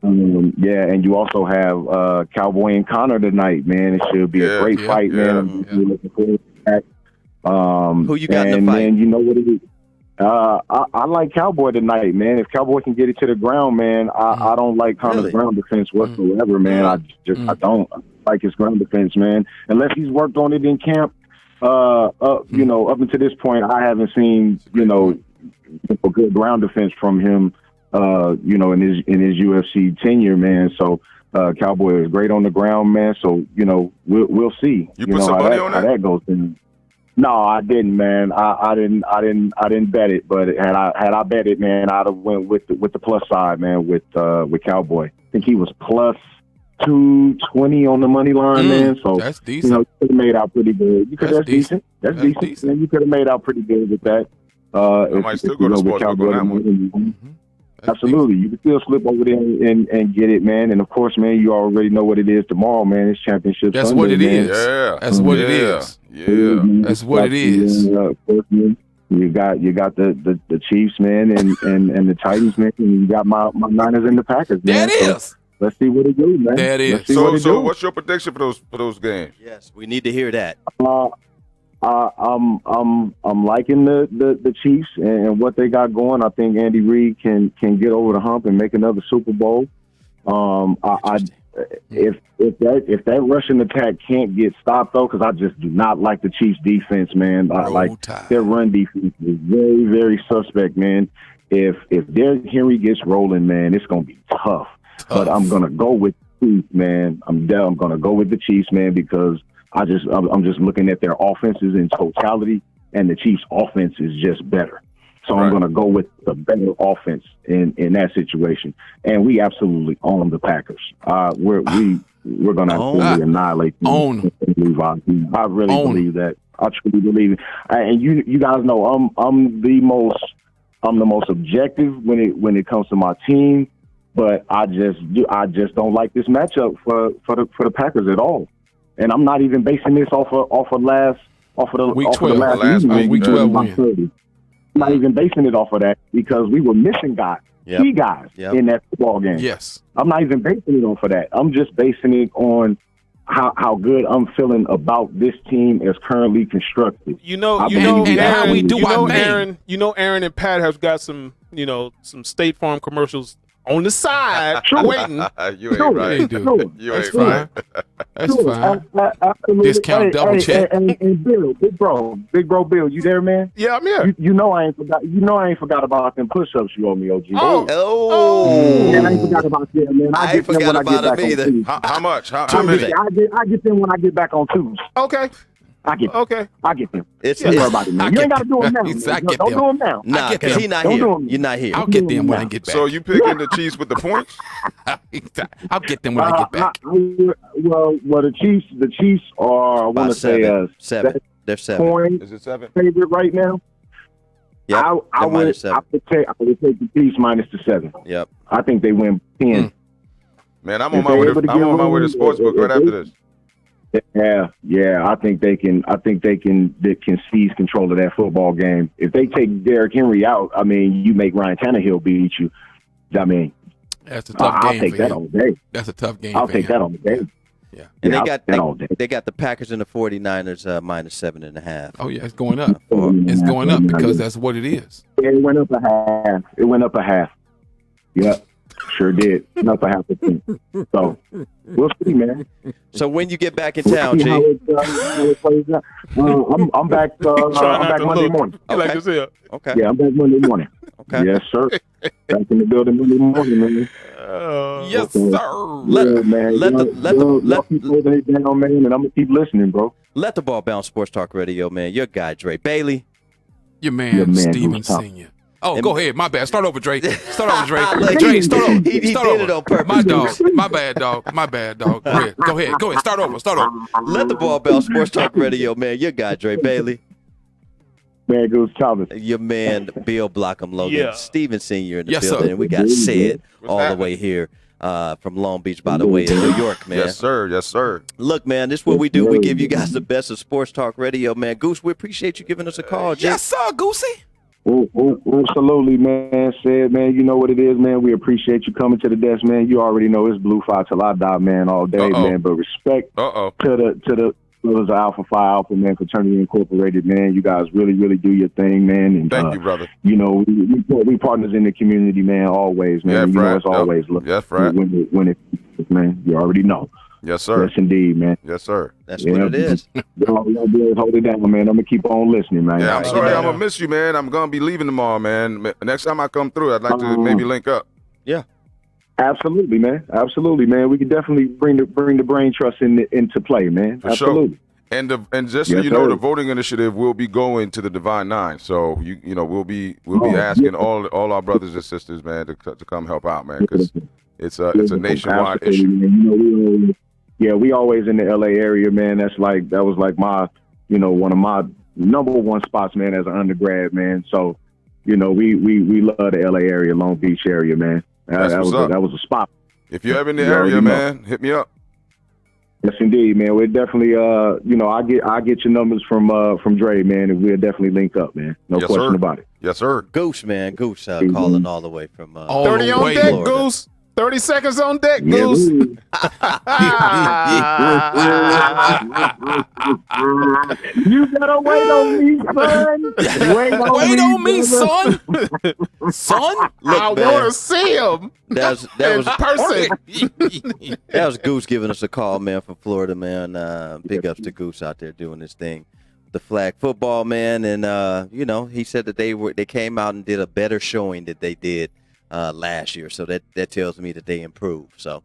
Yeah, and you also have Cowboy and Connor tonight, man. It should be a great fight, man. I'm really looking forward to that. Who you got in the fight? Man, you know what it is. I like Cowboy tonight, man. If Cowboy can get it to the ground, man, I don't like Connor's ground defense whatsoever, man. I don't like his ground defense, man. Unless he's worked on it in camp. Up until this point, I haven't seen a good ground defense from him. In his UFC tenure, man. So Cowboy is great on the ground, man. So we'll see. You put some money on how that goes. No, I didn't, man. I didn't bet it, but had I bet it, man, I'd have went with the plus side, man. With Cowboy, I think he was plus 220 on the money line, man. So that's decent. You could have made out pretty good. That's decent. That's decent. Man. You could have made out pretty good with that. I might still go to sportsbook on that one. Absolutely. You can still slip over there and get it, man. And, of course, man, you already know what it is tomorrow, man. It's championship That's Sunday, what it man. is. Yeah. That's what it is. Yeah. That's what it is. Of course, man, you got the Chiefs, man, and the Titans, man. And you got my Niners and the Packers, man. There it is. So let's see what it do, man. There it is. Let's see what it So do. what's your prediction for those games? Yes, we need to hear that. I'm liking the Chiefs and what they got going. I think Andy Reid can get over the hump and make another Super Bowl. If that rushing attack can't get stopped though, because I just do not like the Chiefs defense, man. Their run defense is very, very suspect, man. If Derrick Henry gets rolling, man, it's gonna be tough. But I'm gonna go with the Chiefs, man. I'm gonna go with the Chiefs, man, because I'm just looking at their offenses in totality, and the Chiefs' offense is just better. So I'm going to go with the better offense in that situation. And we absolutely own the Packers. We're going to absolutely annihilate them. I really believe that. I truly believe it. And you guys know I'm the most objective when it comes to my team, but I just don't like this matchup for the Packers at all. And I'm not even basing this off of the week 12, the last week 12 win. I'm not even basing it off of that because we were missing key guys in that football game. Yes. I'm not even basing it off of that. I'm just basing it on how good I'm feeling about this team as currently constructed. Aaron and Pat have got some State Farm commercials on the side waiting. You ain't right. You ain't right. That's fine. Absolutely. Discount double check. And Bill, big bro Bill, you there, man? Yeah, I'm here. You know I ain't forgot about them push-ups you owe me, OG. Oh. Man, I ain't forgot about that, man. I ain't forgot about them either. How much? How many? I get them when I get back on Tuesday. Okay. I get them. Okay. I get them. Don't worry about it, man. You ain't got to do them now. Don't do them now. Nah, because he's not here. You're not here. I'll get them when I get back. So you picking the Chiefs with the points? I'll get them when I get back. Well, the Chiefs are, I want to say, 7. They're 7. Point Is it 7? favorite right now. Yep. I minus would 7. I would take the Chiefs minus the 7. Yep. I think they win 10. Man, I'm If on my they're way able to to I'm get on my way to one, sportsbook right after this. Yeah. I think they can seize control of that football game. If they take Derrick Henry out, I mean, you make Ryan Tannehill beat you. I mean, That's a tough I'll game take for that him. all day. That's a tough game. I'll for take him. that all day. Yeah. And Yeah, they got that all day. they got the Packers and the 49ers minus 7.5. Oh yeah, it's going up. It's going up because that's what it is. It went up a half. Yep, sure did. Went up a half a point. So we'll see, man. So when you get back in We'll town, see how G. it plays out. I'm back. I'm back Monday morning. You like to see it. Okay. Yeah, I'm back Monday morning. Okay. Yes, sir. Back in the building Monday morning, man. Yes, Okay. sir. Yeah, man. Let y'all keep holding it down, man, and I'm gonna keep listening, bro. the ball bounce. Sports Talk Radio, man. Your guy Dre Bailey. Your man, Your man Steven who's top. Senior. Oh, And- go ahead. My bad. Start over, Dre. Start over, Dre. Look, Dre, start over. he Start did over. it on purpose. My dog. My bad, dog. My bad, dog. Go ahead. Go ahead. Go ahead. Start over. Start over. Let the ball bounce. Sports Talk Radio, man. Your guy Dre Bailey. Man, Goose Thomas. Your man Bill Blockham Logan. Yeah. Steven Senior in the Yes, sir. building. And we got Sid What's all the happening? way here from Long Beach, by the way, in New York, man. Yes, sir. Yes, sir. Look, man, this is what we do. We give you guys the best of Sports Talk Radio, man. Goose, we appreciate you giving us a call, G. Yes, sir, Goosey. Absolutely, man. Said, man, you know what it is, man. We appreciate you coming to the desk, man. You already know it's Blue Fire till I die, man, all day, Uh-oh. man. But respect Uh-oh. to the brothers of Alpha Phi Alpha, man, Fraternity Incorporated, man. You guys really, really do your thing, man. And Thank you, brother. You know, we partners in the community, man. Always, man. Yeah, you know, Frat. it's always look. Yes, Frat. When it, man, you already know. Yes, sir. Yes, indeed, man. Yes, sir. That's what it is. Y'all do is hold it down, man. I'm gonna keep on listening, man. Yeah, I'm Right. sorry. Yeah. I'm gonna miss you, man. I'm gonna be leaving tomorrow, man. Next time I come through, I'd like to maybe link up. Absolutely, man. Absolutely, man. We can definitely bring the brain trust into play, man. For sure. Absolutely. And just so Yes, you know, sir. the voting initiative will be going to the Divine Nine. So you know we'll be Oh, asking all our brothers and sisters, man, to come help out, man, because it's a nationwide Absolutely, issue. man. You know, we always in the LA area, man. That was like my, you know, one of my number one spots, man, as an undergrad, man. So, you know, we love the LA area, Long Beach area, man. That's That what's up. was a spot. If you're ever in the You already area, know. man, hit me up. Yes, indeed, man. We're definitely, you know, I get your numbers from Dre, man, and we'll definitely link up, man. No Yes, question sir. about it. Yes, sir. Goose, man. Goose calling all the way from All 30 the on way. deck, Florida. Goose. 30 seconds on deck, Yeah, Goose. You better wait on me, son. Wait on me, brother. son. Son? I man. want to see him that in was person. that was Goose giving us a call, man, from Florida, man. Big ups to Goose out there doing his thing, the flag football, man. And you know, he said that they came out and did a better showing that they did last year. So that tells me that they improved. So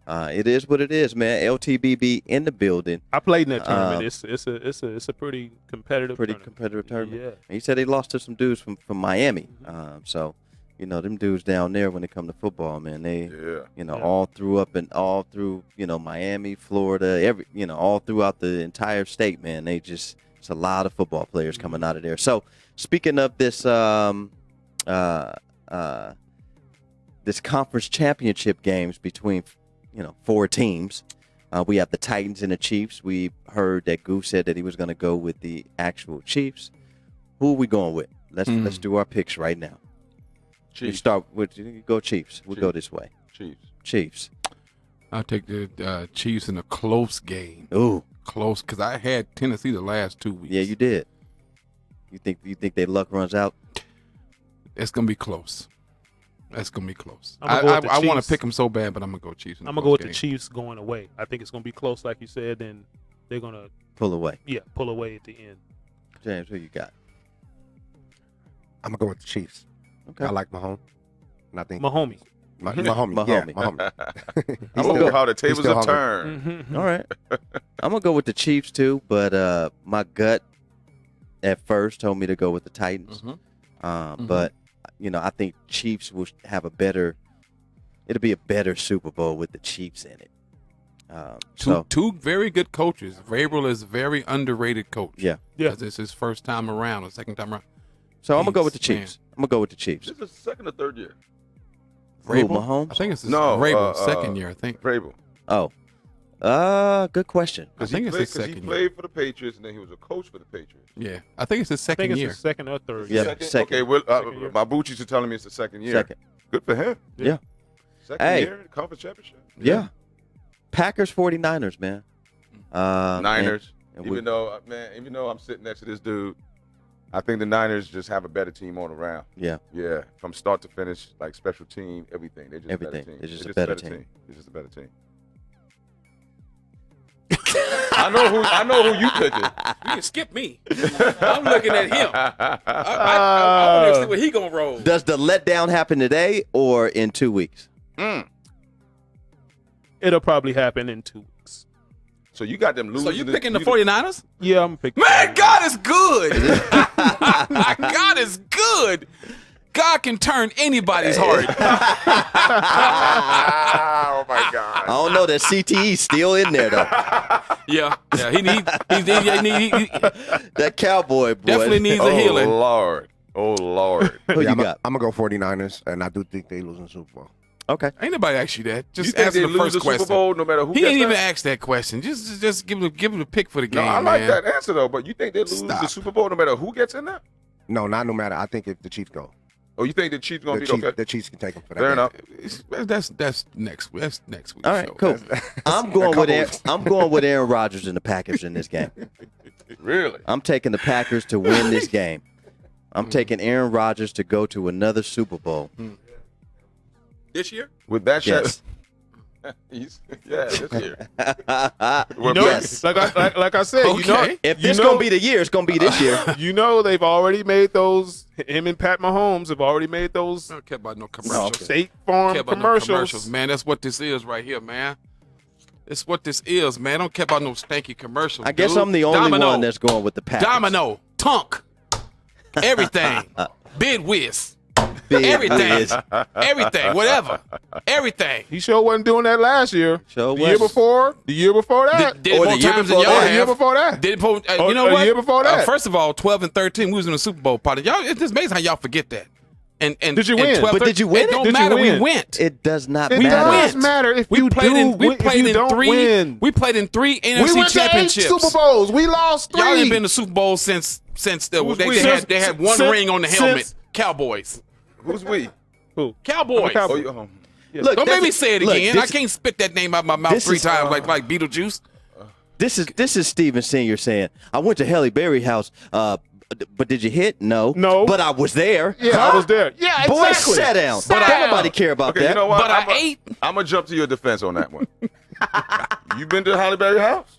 it is what it is, man. LTBB in the building. I played in that tournament. It's a pretty competitive Competitive tournament. Yeah. And he said they lost to some dudes from Miami. So, you know, them dudes down there when it come to football, man, they Yeah. you know, all through, you know, Miami, Florida, all throughout the entire state, man. It's a lot of football players coming out of there. So, speaking of this this conference championship games between, you know, 4 teams. We have the Titans and the Chiefs. We heard that Goose said that he was going to go with the actual Chiefs. Who are we going with? Let's do our picks right now. We Chiefs. start with you go Chiefs. We'll go this way. Chiefs. I'll take the Chiefs in a close game. Ooh, Close, because I had Tennessee the last 2 weeks. yeah, you did. You think their luck runs out? It's going to be close. That's going to be close. I'm gonna go with the I want Chiefs. to pick them so bad, but I'm going to go Chiefs. I'm going to go with the Chiefs going away. I think it's going to be close, like you said, and they're going to, Pull away. pull away at the end. James, who you got? I'm gonna go with the Chiefs. Okay. I like Mahomes. And I think Mahomie. my homie. Mahomie. Yeah, my homie. I'm gonna go how the tables still have hungry. turned. All right. I'm going to go with the Chiefs too, but my gut at first told me to go with the Titans. But, you know, I think Chiefs will have it'll be a better Super Bowl with the Chiefs in it. Two very good coaches. Vrabel is a very underrated coach. Yeah. Yeah. 'Cause it's his first time around or second time around. So I'm gonna go with the Jeez, man. Chiefs. I'm gonna go with the Chiefs. This is his second or third year. Who, Vrabel? Mahomes? I think it's his No, Vrabel second year. I think. Vrabel. Oh, good question. I think it's his Because second he year. played for the Patriots and then he was a coach for the Patriots. Yeah, I think it's his I think second it's year. his second or third. Yeah. year. Second. Okay, well, Second year. my Bucci's are telling me it's the second year. Second. Good for him. Yeah. Second Hey. year, conference championship. Yeah. Packers 49ers, man. Niners. and even though I'm sitting next to this dude, I think the Niners just have a better team on around. Yeah. Yeah, from start to finish, like special team, everything. They're just Everything. a better team. It's just They're a better team. It's just a better team. I know who you picking. You can skip me. I'm looking at him. I want to see where he gonna roll. Does the letdown happen today or in 2 weeks? It'll probably happen in 2 weeks. So you got them losing. So you picking the 49ers? Yeah, I'm picking. Man, God is good. God is good. God can turn anybody's heart. Oh my I God. don't know. That CTE's still in there though. Yeah. He That cowboy boy. definitely needs a healing. Lord. Oh Lord. Who you I'm got? gonna go 49ers, and I do think they lose in the Super Bowl. Okay. Ain't nobody ask you that. You Just think answer they the lose first the question. Super Bowl no matter who He gets didn't even that? ask that question. Just give him a pick for the game, No, I like man. that answer though. But you think they lose Stop. the Super Bowl no matter who gets in there? No, not no matter. I think if the Chiefs go, Or you think the Chiefs gonna the beat? Chiefs, Okay, the Chiefs can take them for that. fair game. enough. That's next week. That's next week. All right. show. Cool. I'm going with couple- I'm going with Aaron Rodgers and the Packers in this game. Really? I'm taking the Packers to win this game. I'm taking Aaron Rodgers to go to another Super Bowl. This year? With that Yes. this year. You know, Yes. like I said, you know, Okay. If you this know- gonna be the year, it's gonna be this year. you know they've already made those. Him and Pat Mahomes have already made those I don't care about no commercials. State I Farm don't care about commercials. no commercials, man. That's what this is right here, man. That's what this is, man. I don't care about no stanky commercials. I guess dude. I'm the only Domino, one that's going with the Packers. Domino, Tunk, everything, Bid Whiz, Big everything, Wiz. everything, whatever, everything. He sure wasn't doing that last year. Sure the year wasn't. before, the year before that, Did it Or more the year times than before y'all that. the year have. before that. Did it po- Or you know the what? year before that. First of all, 12 and 13, we was in the Super Bowl party. Y'all, it's just amazing how y'all forget that. And Did you and win? 12, But did you win It it? don't Did you matter. We win? went. It does not It matter. does matter if you played do. in, we if played you in don't three. win. We played in three We NFC went to 8 championships. Super Bowls. We lost 3. Y'all ain't been to Super Bowl since they we? had one Since- ring on the helmet. since- Cowboys. Who's we? Who? Cowboys. Cowboys. Oh, you, Look, Don't make that's- me say it look, again. this- I can't spit that name out my mouth this 3 is- times like Beetlejuice. This is Steven Senior saying, I went to Halle Berry house, but did you hit? No. No. But I was there. Yeah, I was there. Yeah, Boy, exactly. sit down. But Don't I- nobody care about okay, that. you know what? But I ate. I'm gonna jump to your defense on that one. You been to Halle Berry house?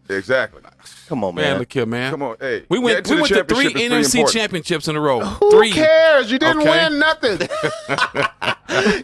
Exactly. Come on, Man, man. look here, man. Come on, hey. We went getting to the 3 championship is pretty NFC important. championships in a row. Who 3. cares? You didn't Okay. win nothing.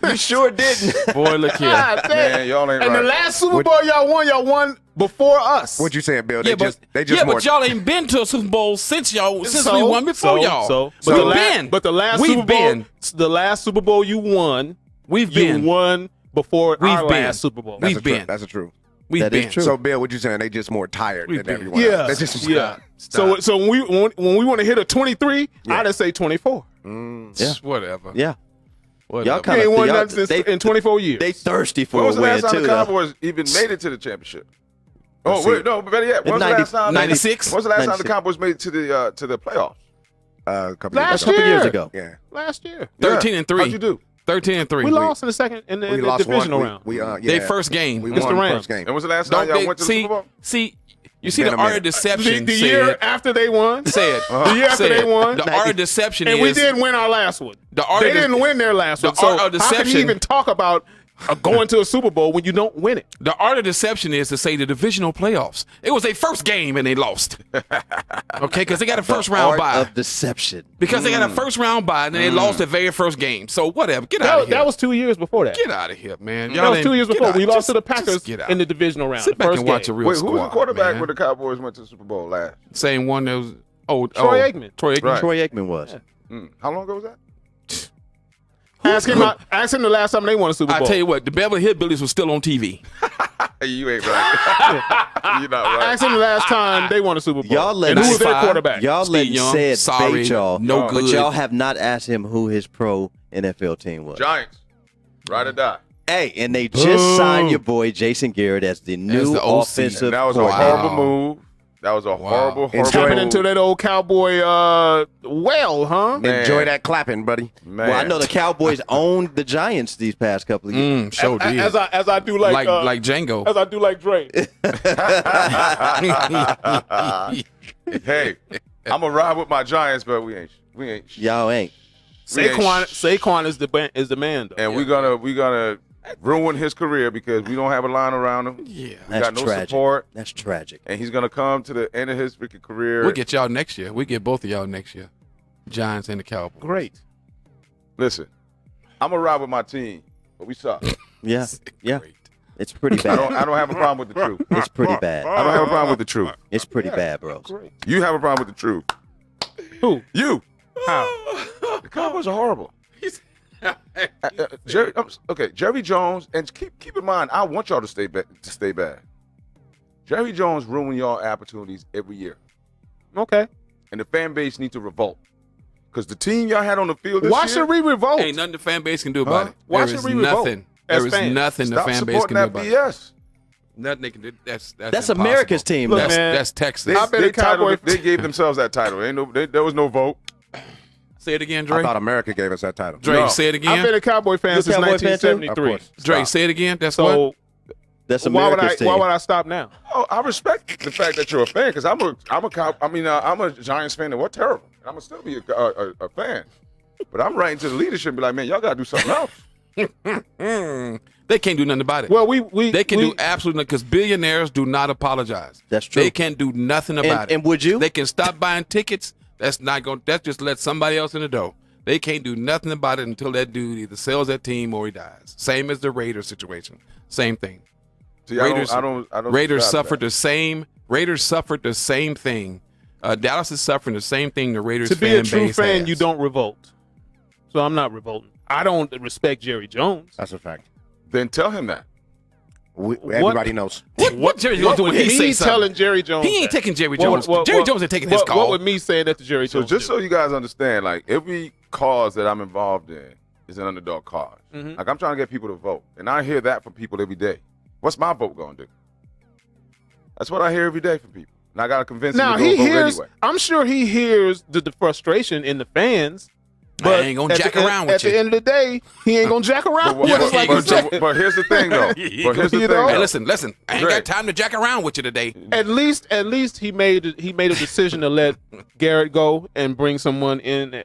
You sure didn't. Boy, look here. God damn. Man, y'all ain't And right. the last Super Bowl y'all won before us. What you saying, Bill? Yeah, They just more. but y'all ain't been to a Super Bowl since we won before so, y'all. So, We've but the last We've Super Bowl, been. the last Super Bowl you won, We've you been. won before We've our been. last Super Bowl. We've That's the truth. been. That's the truth. We've That is been. true. So, Bill, what you saying? They just more tired We've than been. everyone Yeah, else. That's just yeah. So when we want to hit a 23, I'd say 24. Yeah. Whatever. Yeah. Whatever. Y'all You kind ain't won of nothing since in 24 years. they thirsty for When was a the win last time too. the though. Cowboys even made it to the championship? Oh Let's wait, see. no, but better yet, when was the 90 last time? 96? When was the last time the 96. Cowboys made it to the playoffs? a couple Last years A couple year. years ago. Yeah. last year. 13 and 3. How'd you do? 13 and 3. We lost in the second in the, We in the lost divisional one. round. Yeah. They first game. We Against won the the Rams. first game. And was the last time y'all went to the Super Bowl? You see Been the a art minute. of deception the year said. after they won. Said. The year after they won. The art of deception And is. we didn't win our last one. The art They of de- didn't win their last the one. So art of how can deception- you even talk about going to a Super Bowl when you don't win it? The art of deception is to say the divisional playoffs. It was their first game and they lost. Okay, because they got a first round Art bye. of deception. Because they got a first round bye and they lost their very first game. So whatever. Get out of here. That was 2 years before that. Get out of here, man. That was 2 years before. We lost to the Just Packers get out. in the divisional round. Sit the back first and watch a game. real Wait, squad. who was the quarterback man. when the Cowboys went to the Super Bowl last? Same one that was Troy Aikman. Troy Aikman. Right. Troy Aikman was. How long ago was that? Ask him the last time they won a Super I Bowl. tell you what, the Beverly Hillbillies was still on TV. Hey, you ain't right. You're not right. Ask him the last time they won a Super Bowl. Y'all let and who was their 95. quarterback? Y'all let Steve Young, said sorry, bait y'all. no But good. y'all have not asked him who his pro NFL team was. Giants, ride or die. Hey, and they just signed your boy Jason Garrett as the new the OC. offensive And that was a coordinator. horrible move. That was a horrible Tapping move. into that old cowboy well, huh? Man. Enjoy that clapping, buddy. Man. Well, I know the Cowboys owned the Giants these past couple of years. Sure did. As I do like Django. as I do like Dre. Hey, I'm gonna ride with my Giants, but we ain't. Y'all ain't. Saquon is the man though. And we're gonna ruin his career because we don't have a line around him. Yeah. We That's got no tragic. support, That's tragic. and he's gonna come to the end of his freaking career. We'll get y'all next year. We get both of y'all next year. Giants and the Cowboys. Great. Listen, I'm gonna ride with my team, but we suck. Yeah, yeah. Great. It's pretty I bad. don't have a problem with the truth. It's pretty bad. I don't have a problem with the truth. It's pretty bad, bros. You have a problem with the truth. Who? You. How? The Cowboys are horrible. Jerry, Jerry Jones, and keep in mind, I want y'all to stay bad. Jerry Jones ruin y'all opportunities every year, Okay. and the fan base needs to revolt because the team y'all had on the field this Why year. should we revolt? Ain't nothing the fan base can do about Huh? it. Why There should is we revolt nothing. as There is fans? nothing the Stop fan base supporting can do that about it. BS. Nothing they can do. That's That's America's team, Look, though. man. That's Texas. They, I've been they a Cowboy- they gave themselves that title. There was no vote. Say it again, I Dre. thought America gave us that title. Dre, No. say it I've been again. a Cowboy fan You a since Cowboy fan too? 1973. Of course. Dre, Stop. say it again. That's what. So That's why would America's team. I stop now? Oh, I respect the fact that you're a fan because I'm a Giants fan and we're terrible. I'm gonna still be a fan, but I'm writing to the leadership and be like, man, y'all gotta do something else. They can't do nothing about it. Well, They can do absolutely nothing because billionaires do not apologize. That's true. They can't do nothing about it. And would you? They can stop buying tickets. That's not going. That's just let somebody else in the door. They can't do nothing about it until that dude either sells that team or he dies. Same as the Raiders situation. Same thing. See, Raiders, I don't Raiders subscribe to suffered that. the same. Raiders suffered the same thing. Dallas is suffering the same thing. The Raiders to be fan a true base fan, has. you don't revolt. So I'm not revolting. I don't respect Jerry Jones. That's a fact. Then tell him that. Everybody knows. What Jerry Jones do when he me say something? telling Jerry Jones? He ain't that? taking Jerry What- Jones. what- Jerry what- Jones ain't taking his call. What would me saying that to Jerry So Jones? just do? so you guys understand, like every cause that I'm involved in is an underdog cause. Mhm. Like I'm trying to get people to vote, and I hear that from people every day. What's my vote gonna do? That's what I hear every day from people, and I gotta convince now them to he go vote hears. anyway. I'm sure he hears the frustration in the fans. But I ain't gonna at jack the, around at with the you. end of the day, he ain't gonna jack around with But, us like you said. but here's the thing, though. But here's the You thing. know? Hey, though. listen. I ain't Dre. got time to jack around with you today. At least he made a decision to let Garrett go and bring someone in,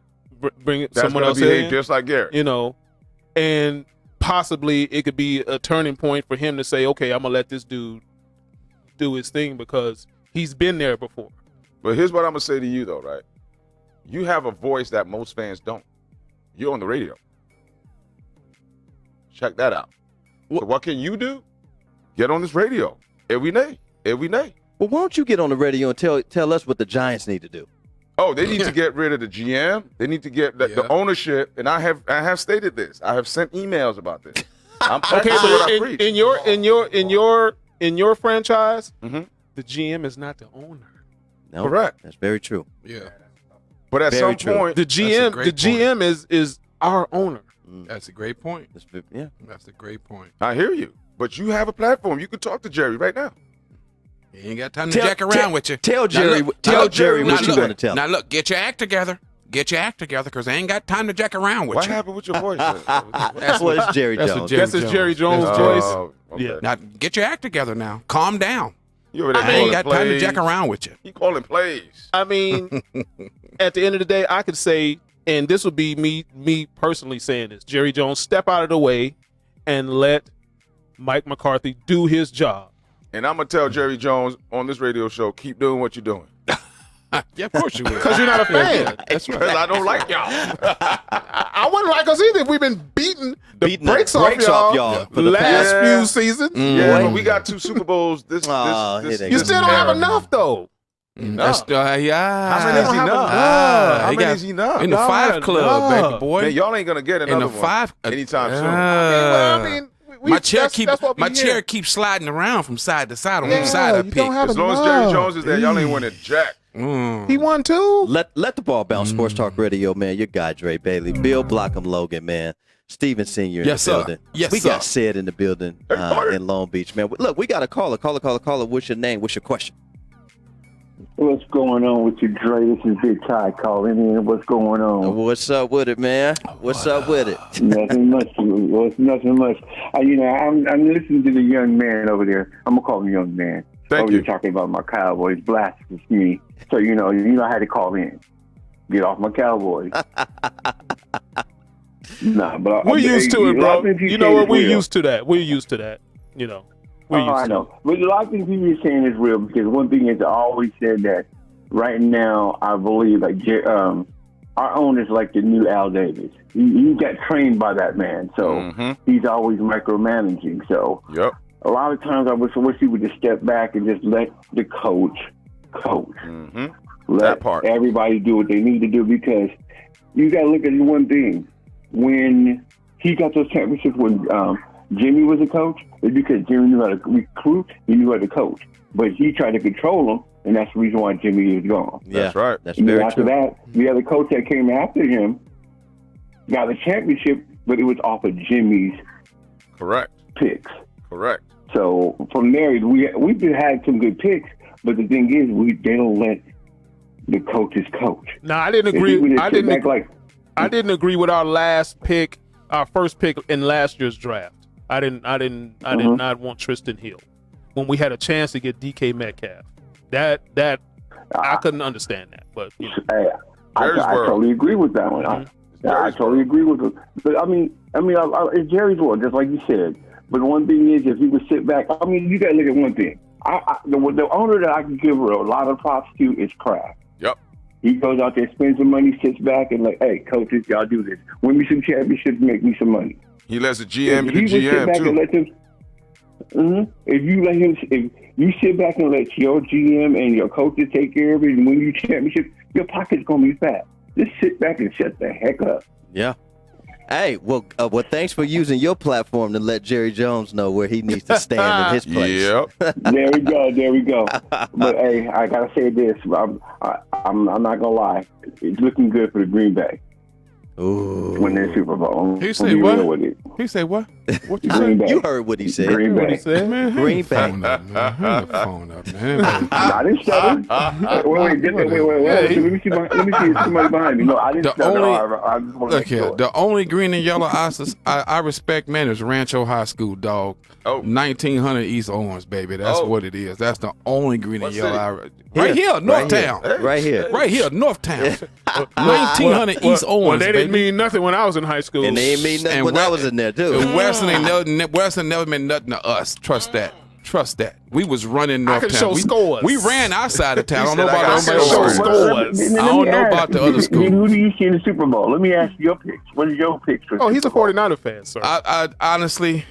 bring That's someone gonna else behave in. just like Garrett. You know, and possibly it could be a turning point for him to say, okay, I'm gonna let this dude do his thing because he's been there before. But here's what I'm gonna say to you, though, right? You have a voice that most fans don't. You're on the radio. Check that out. So what can you do? Get on this radio every day. Every day. Well, why don't you get on the radio and tell us what the Giants need to do? Oh, they need to get rid of the GM. They need to get the ownership. And I have stated this. I have sent emails about this. I'm Okay, practicing what I but preach. in your franchise, Mhm. the GM is not the owner. No, Correct. That's very true. Yeah, But at Very some true. point, The GM, great is our owner. that's a great point. Yeah. That's a great point. I hear you. But you have a platform. You can talk to Jerry right now. He ain't got time to jack around with you. Tell Now Jerry. look, Tell now Jerry look, what now you look, want to tell. Now look, get your act together. Get your act together, because I ain't got time to jack around with What you. happened with your voice? That's what it's Jerry That's what Jones. Jerry That's his Jerry Jones That's voice. Okay. Yeah. Now get your act together. Now calm down. You over there I ain't calling got time to plays. jack around with you. He calling plays. I mean, at the end of the day, I could say, and this would be me personally saying this: Jerry Jones, step out of the way and let Mike McCarthy do his job. And I'm gonna tell Jerry Jones on this radio show, keep doing what you're doing. Yeah, of course you will. Because you're not a fan. That's right. Because I don't like y'all. I wouldn't like us either if we've been beating the Beating the brakes brakes off off y'all y'all for the last past- few seasons. Yeah, but we got 2 Super Bowls. This Oh, here they You go. still don't have enough though. That's yeah. How many is enough? How How many is enough? In the Y'all 5 had club, enough. baby boy. Man, y'all ain't gonna get in another the one 5 anytime soon. Well, I mean, My chair that's hear. keeps sliding around from side to side on Yeah, the side of you the don't pick. have As long as Jerry Jones is there, y'all ain't winning jack. He won too. Let the ball bounce. Sports Talk Radio, man. Your guy Dre Bailey, Bill Blockham Logan, man. Steven Senior in Yes, the sir. building. Yes, we sir. got Sid in the building in Long Beach, man. Look, we got a caller. Caller. What's your name? What's your question? What's going on with you, Dre? This is Big Ty calling in. What's going on? What's up with it, man? What's up with it? Nothing much. Well, it's nothing much. I'm listening to the young man over there. I'm gonna call him young man. Thank you. you. Talking about my Cowboys, blasphemous me. So you know I had to call in. Get off my Cowboys. Nah, but We're used to it, bro. You know what? We're real. used to that. We're used to that. You know. We're used I to know. But a lot of things you're saying is real because one thing is I always said that right now I believe our owner's like the new Al Davis. He got trained by that man, so he's always micromanaging. So a lot of times I wish he would just step back and just let the coach. Let That part. everybody do what they need to do because you got to look at one thing. When he got those championships when Jimmy was a coach, it's because Jimmy knew how to recruit, he knew how to coach. But he tried to control him, and that's the reason why Jimmy is gone. Yeah, That's right. That's And then very after true. that, the other coach that came after him got a championship, but it was off of Jimmy's Correct. picks. Correct. So from there, we've had some good picks, but the thing is, they don't let the coaches coach. No, I didn't If people agree. just I sit didn't. back like, I didn't agree with our last pick, our first pick in last year's draft. I did not want Tristan Hill when we had a chance to get DK Metcalf. That I couldn't understand that, but you know. hey, I Jerry's world. totally agree with that one. I Jerry's totally agree with it. But I mean, it's Jerry's world, just like you said. But one thing is, if he would sit back, I mean, you got to look at one thing. The owner that I can give a lot of props to is Kraft. Yep. He goes out there, spends some money, sits back, and like, hey, coaches, y'all do this. Win me some championships, make me some money. He lets the GM If be he the would sit GM back too. and let them, if you sit back and let your GM and your coaches take care of it and win you championships, your pocket's gonna be fat. Just sit back and shut the heck up. Yeah. Hey, well, thanks for using your platform to let Jerry Jones know where he needs to stand in his place. Yep. There we go. But hey, I gotta say this. I'm not gonna lie. It's looking good for the Green Bay. Ooh. Win their Super Bowl. He I'm said be what? real with it. He said what? What you Green say? Bay. You heard what he said. Green What Bay. he said, man. Green Bay. Phone up, man. Hang the phone up, man. I didn't stutter. Wait. Let me see if somebody behind me. No, I didn't The stutter. only- I just want to Look here, the only green and yellow I respect, man, is Rancho High School, dog. Oh. 1900 East Orange, baby. That's Oh. what it is. That's the only green What and yellow. city? Right here, Northtown. Right here. Right here, Northtown. 1900 East Well, Orange, they didn't baby. mean nothing when I was in high school. And they ain't mean nothing And when I West- was in there, too. And Western never meant nothing to us. Trust that. We was running I can Northtown. show we, scores. we ran our side of town. I don't know said, I about got everybody show else. scores. I don't know about the other schools. Who do you see in the Super Bowl? Let me ask you your picks. What is your picks for Oh, he's a Super Bowl? 49er fan, sir. I honestly,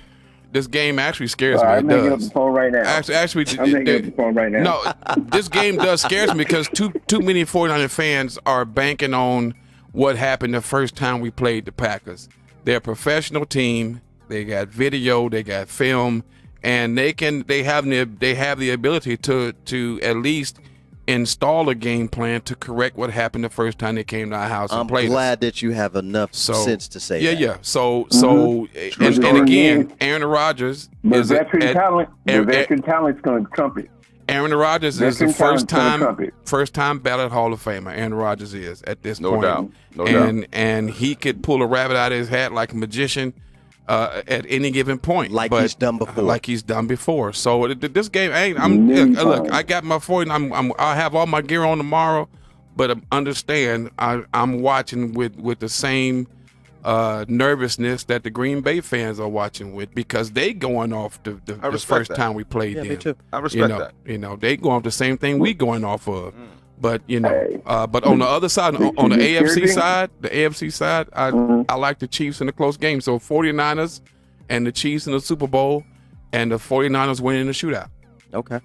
this game actually scares All right, I'm me. It hanging up the does. phone right now. Actually, I'm hanging up the phone right now. No, this game does scares me because too many 49er fans are banking on what happened the first time we played the Packers. They're a professional team. They got video. They got film, and they have the ability to at least install a game plan to correct what happened the first time they came to our house I'm and played us. glad that you have enough sense to say that. Yeah. So Mm-hmm. and again, Aaron Rodgers But is veteran talent's going to trump it. Aaron Rodgers is the Veteran talent first time ballot Hall of Famer. Aaron Rodgers is at this No point. doubt. No doubt. And he could pull a rabbit out of his hat like a magician at any given point, Like But- he's done before. Like he's done before. So this game, Many look, times. I got my 40. I have all my gear on tomorrow, but understand I'm watching with the same nervousness that the Green Bay fans are watching with because they going off the respect first that. time we played Yeah, them. me too. I respect that. You know, they go off the same thing we going off of. But Hey. but on the other side, on the you AFC hear me? side, I like the Chiefs in a close game. So 49ers and the Chiefs in the Super Bowl, and the 49ers winning the shootout. Okay.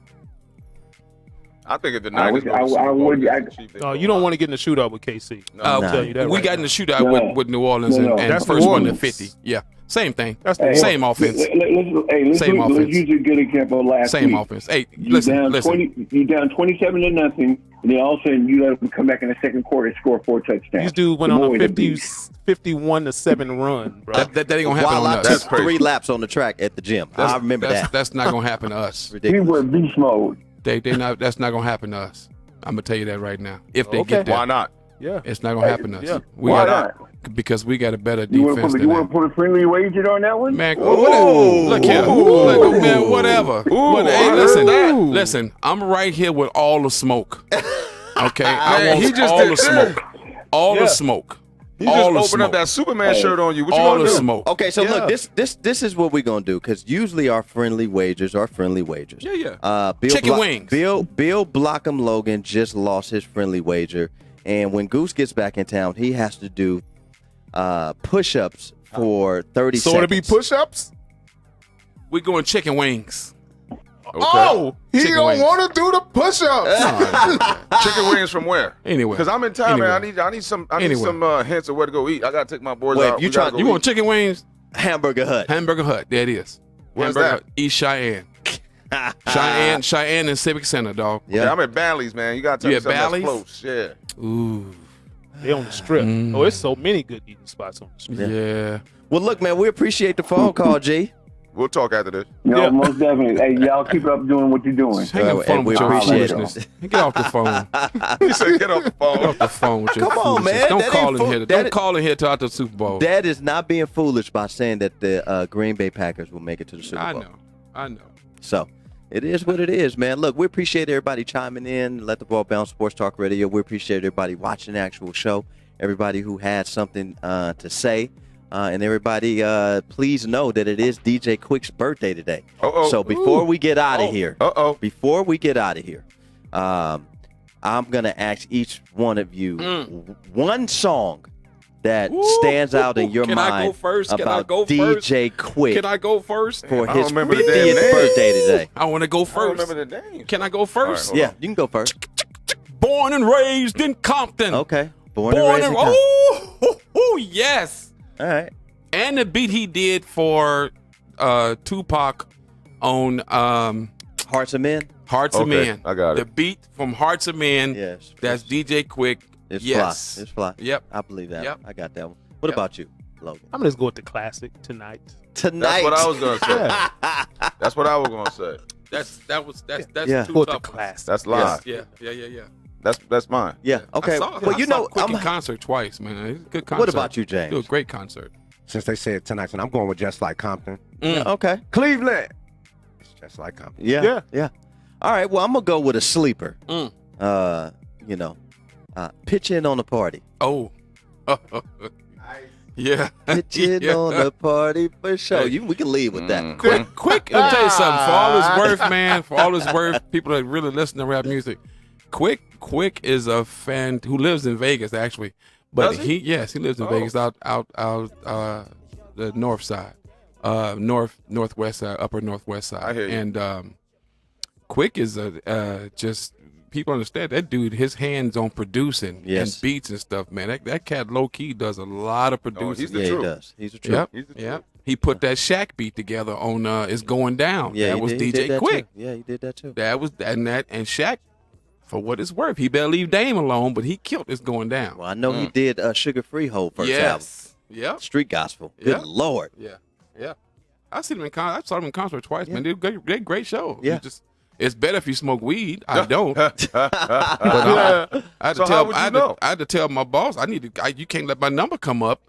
I think if the I Niners would- go to the Super Bowl would- against the Chiefs, they No, go you don't high. want to get in the shootout with KC. No. I'll tell you that. We right got now. in the shootout No. with New Orleans No. and That's first New one to Orleans. 50. Yeah, same thing. That's the Same offense. Let's Same offense. use a good example of last Same week. offense. Hey, You listen. down 27-0, and then all of a sudden you let them come back in the second quarter and score 4 touchdowns. These dudes went The on a boys are beat. 51-7 run, bro. That ain't gonna happen While on I us. took crazy. 3 laps on the track at the gym. I remember that's, that. That's not gonna happen to us. We Ridiculous. were beast mode. That's not gonna happen to us. I'm gonna tell you that right now. If they Okay. get there, Why not? Yeah. it's not gonna happen to us. Yeah. Why got not? because we got a better You want defense to than put, that. a friendly wager on that one? Man, look here. Look, man, whatever. Hey, I heard that. listen. I'm right here with all the smoke. Okay, I Man, want he just all did the this. smoke. All Yeah. the smoke. He all just the opened smoke. up that Superman shirt on you. What you all gonna the do? smoke. Okay, so Yeah. look, this is what we're gonna do because usually our friendly wagers are friendly wagers. Yeah. Bill Chicken wings. Bill Blockham Logan just lost his friendly wager, and when Goose gets back in town, he has to do push-ups for 30 So seconds. it'll be push-ups? We going chicken wings. Okay. Oh, he Chicken don't wings. want to do the push-ups. Chicken wings from where? Anyway, Because I'm in town, Anyway. man. I need some Anyway. hints of where to go eat. I gotta take my boys Wait, out. you We gotta try- go you eat. want chicken wings? Hamburger Hut. Hamburger Hut. There it is. Where's Hamburger that? Hut, East Cheyenne. Cheyenne and Civic Center, dog. Yeah, Yeah. I'm at Bally's, man. You gotta tell You me at something that's Bally's? close. Yeah. Ooh. They on the strip. Oh, there's so many good eating spots on the strip. Yeah. Well, look, man, we appreciate the phone call, G. We'll talk after this. No, Yeah. most definitely. Hey, y'all keep up doing what you're doing. Hang up the and phone we with your appreciate foolishness. it. Get off the phone. He said, "Get off the Get phone." off the phone with your Come on, foolishness. man. Don't That call ain't in here. that Don't is- call in here till after the Super Bowl. That is not being foolish by saying that the Green Bay Packers will make it to the Super Bowl. I know. So it is what it is, man. Look, we appreciate everybody chiming in. Let the Ball Bounce Sports Talk Radio. We appreciate everybody watching the actual show. Everybody who had something to say. And everybody, please know that it is DJ Quick's birthday today. Uh-oh. So before we get out of here, Uh-oh. I'm going to ask each one of you one song that stands out in your Can I mind go first? Can I about go DJ Quick Can I go first? for I don't his remember the 50th damn name. birthday today. I want to go I don't first. remember the name. Can I go first? All right, Yeah, you can go first. Born and raised in Compton. Okay. Born and raised in Compton. Oh, yes. All right. And the beat he did for Tupac on Hearts of Men. Hearts of Okay, Men. I got it. The beat from Hearts of Men. Yes. That's DJ Quick. It's yes. fly. It's fly. Yep. I believe that. Yep. I got that one. What Yep. about you, Logan? I'm going to just go with the classic Tonight. Tonight. That's what I was gonna say. That's what I was gonna say. That's Yeah. two Go with the tough ones. classic. That's live. Yeah. That's mine. Yeah. Okay. I saw, Well, I you saw know, Quick in concert twice, man. It's a good concert. What about you, James? Do a great concert. Since they said tonight, and I'm going with Just Like Compton. Okay. Cleveland. It's Just Like Compton. Yeah. Yeah. All right. Well, I'm gonna go with a sleeper. Pitch in on the party. Oh. Yeah. Pitch in Yeah. on the party for sure. Hey. We can leave with that. Quick, let me tell you something. For all his worth, man, for all his worth, people that really listen to rap music, Quick is a fan who lives in Vegas, actually. But Does he? he lives in Vegas out the north side, northwest side, upper northwest side. I hear you. And Quick is just people understand that dude. His hands on producing Yes. and beats and stuff, man. That cat low key does a lot of producing. he's the Yeah, truth. he does. He's a truth. Yep. He's the Yep. truth. He put that Shaq beat together on "It's Going Down." Yeah, that he was did- he DJ did that Quick. too. Yeah, he did that too. That was and Shaq, for what it's worth, he better leave Dame alone, but he killed "It's Going Down." Well, I know he did Sugar Free Hole first album. Yes. Yep. Street Gospel. Yeah. Good Lord. Yeah. Yeah. I saw him in concert twice, man. They did a great show. Yeah. It's better if you smoke weed. I don't. But Yeah. I had to So tell. how would you know? I had to tell my boss. You can't let my number come up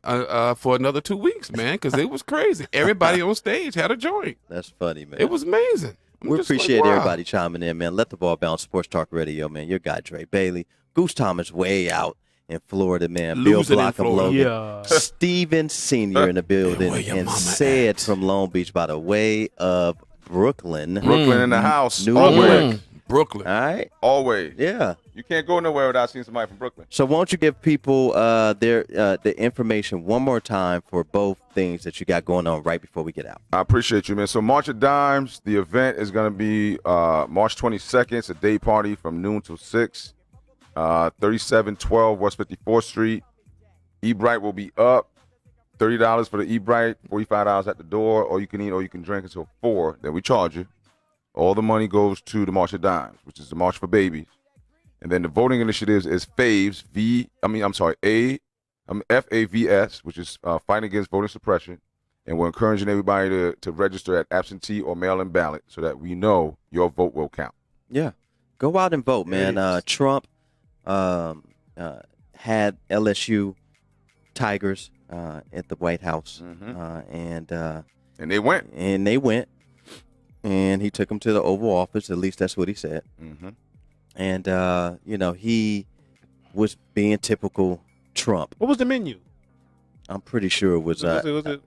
for another 2 weeks, man, because it was crazy. Everybody on stage had a joint. That's funny, man. It was amazing. I'm We just like, appreciate wow. everybody chiming in, man. Let the ball bounce. Sports Talk Radio, man. Your guy Dre Bailey, Goose Thomas way out in Florida, man. Losing Bill in Blockham, Florida. Logan, Yeah. Steven Senior in the building, where your and mama said at? from Long Beach by the way of Brooklyn, Brooklyn in the house. New All the way. York. Brooklyn. All right. Always. Yeah. You can't go nowhere without seeing somebody from Brooklyn. So won't you give people the information one more time for both things that you got going on right before we get out? I appreciate you, man. So March of Dimes, the event is going to be March 22nd. It's a day party from noon till 6. 3712 West 54th Street. E-Bright will be up. $30 for the E-Bright, $45 at the door, or you can eat or you can drink until 4. Then we charge you. All the money goes to the March of Dimes, which is the March for Babies. And then the voting initiatives is FAVS, FAVS, which is Fighting Against Voting Suppression. And we're encouraging everybody to register at absentee or mail-in ballot so that we know your vote will count. Yeah. Go out and vote, man. Trump had LSU Tigers at the White House. And they went. And he took them to the Oval Office. At least that's what he said. And, he was being typical Trump. What was the menu? I'm pretty sure it was, McDonald's?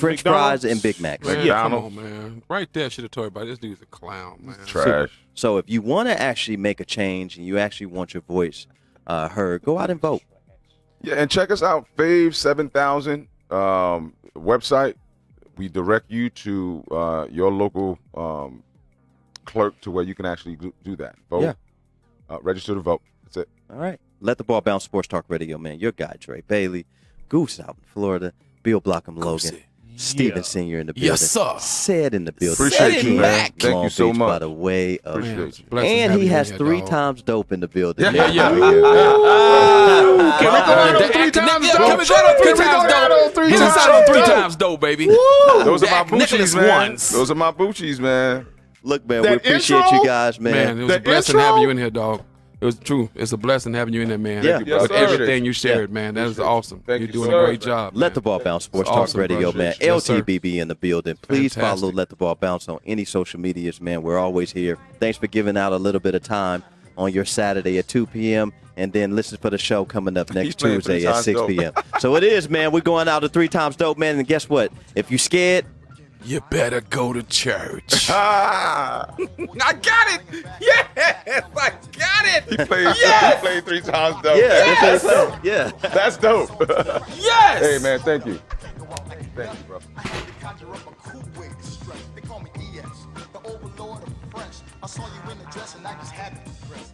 French fries and Big Macs. Man, come on, man. Right there, should have told everybody this dude's a clown, man. Trash. So if you want to actually make a change and you actually want your voice heard, go out and vote. Yeah, and check us out, Fave 7000 website. We direct you to your local clerk to where you can actually do that. Vote. Yeah. Register to vote. That's it. All right. Let the Ball Bounce Sports Talk Radio, man. Your guy, Dre Bailey. Goose out in Florida. Bill Blockham Logan. Steven Sr. in the building. Yes, sir. Said in the building. Appreciate you, man. Thank Long you so Beach, much. By the way of Appreciate you. And he has 3 times dope in the building. Yeah. Can we Can go out on 3 times dope, baby? Those are my Bucci's, man. Those are my Bucci's, man. Look, man, we appreciate you guys, man. Man, it was a blessing having you in here, dog. It was true. It's a blessing having you in there, man. Yeah. Yes, With sir. everything you shared, man. That is awesome. Thank You're you, doing sir. a great job. Let man. the Ball Bounce Sports It's Talk awesome, Radio, brother. man. Yes, sir. LTBB in the building. Please Fantastic. follow Let the Ball Bounce on any social medias, man. We're always here. Thanks for giving out a little bit of time on your Saturday at 2 p.m. And then listen for the show coming up next playing Tuesday 3 at times 6 dope. p.m. So it is, man. We're going out to 3 times dope, man. And guess what? If you scared, You better go to church. Ah, I got it. Yes, I got it. he played 3 times dope. that's what it said. Yeah. That's dope. Yes. Hey, man, thank you. Thank you, bro. They call me ES, the overlord of French. I saw you in the dress and I just had to dress.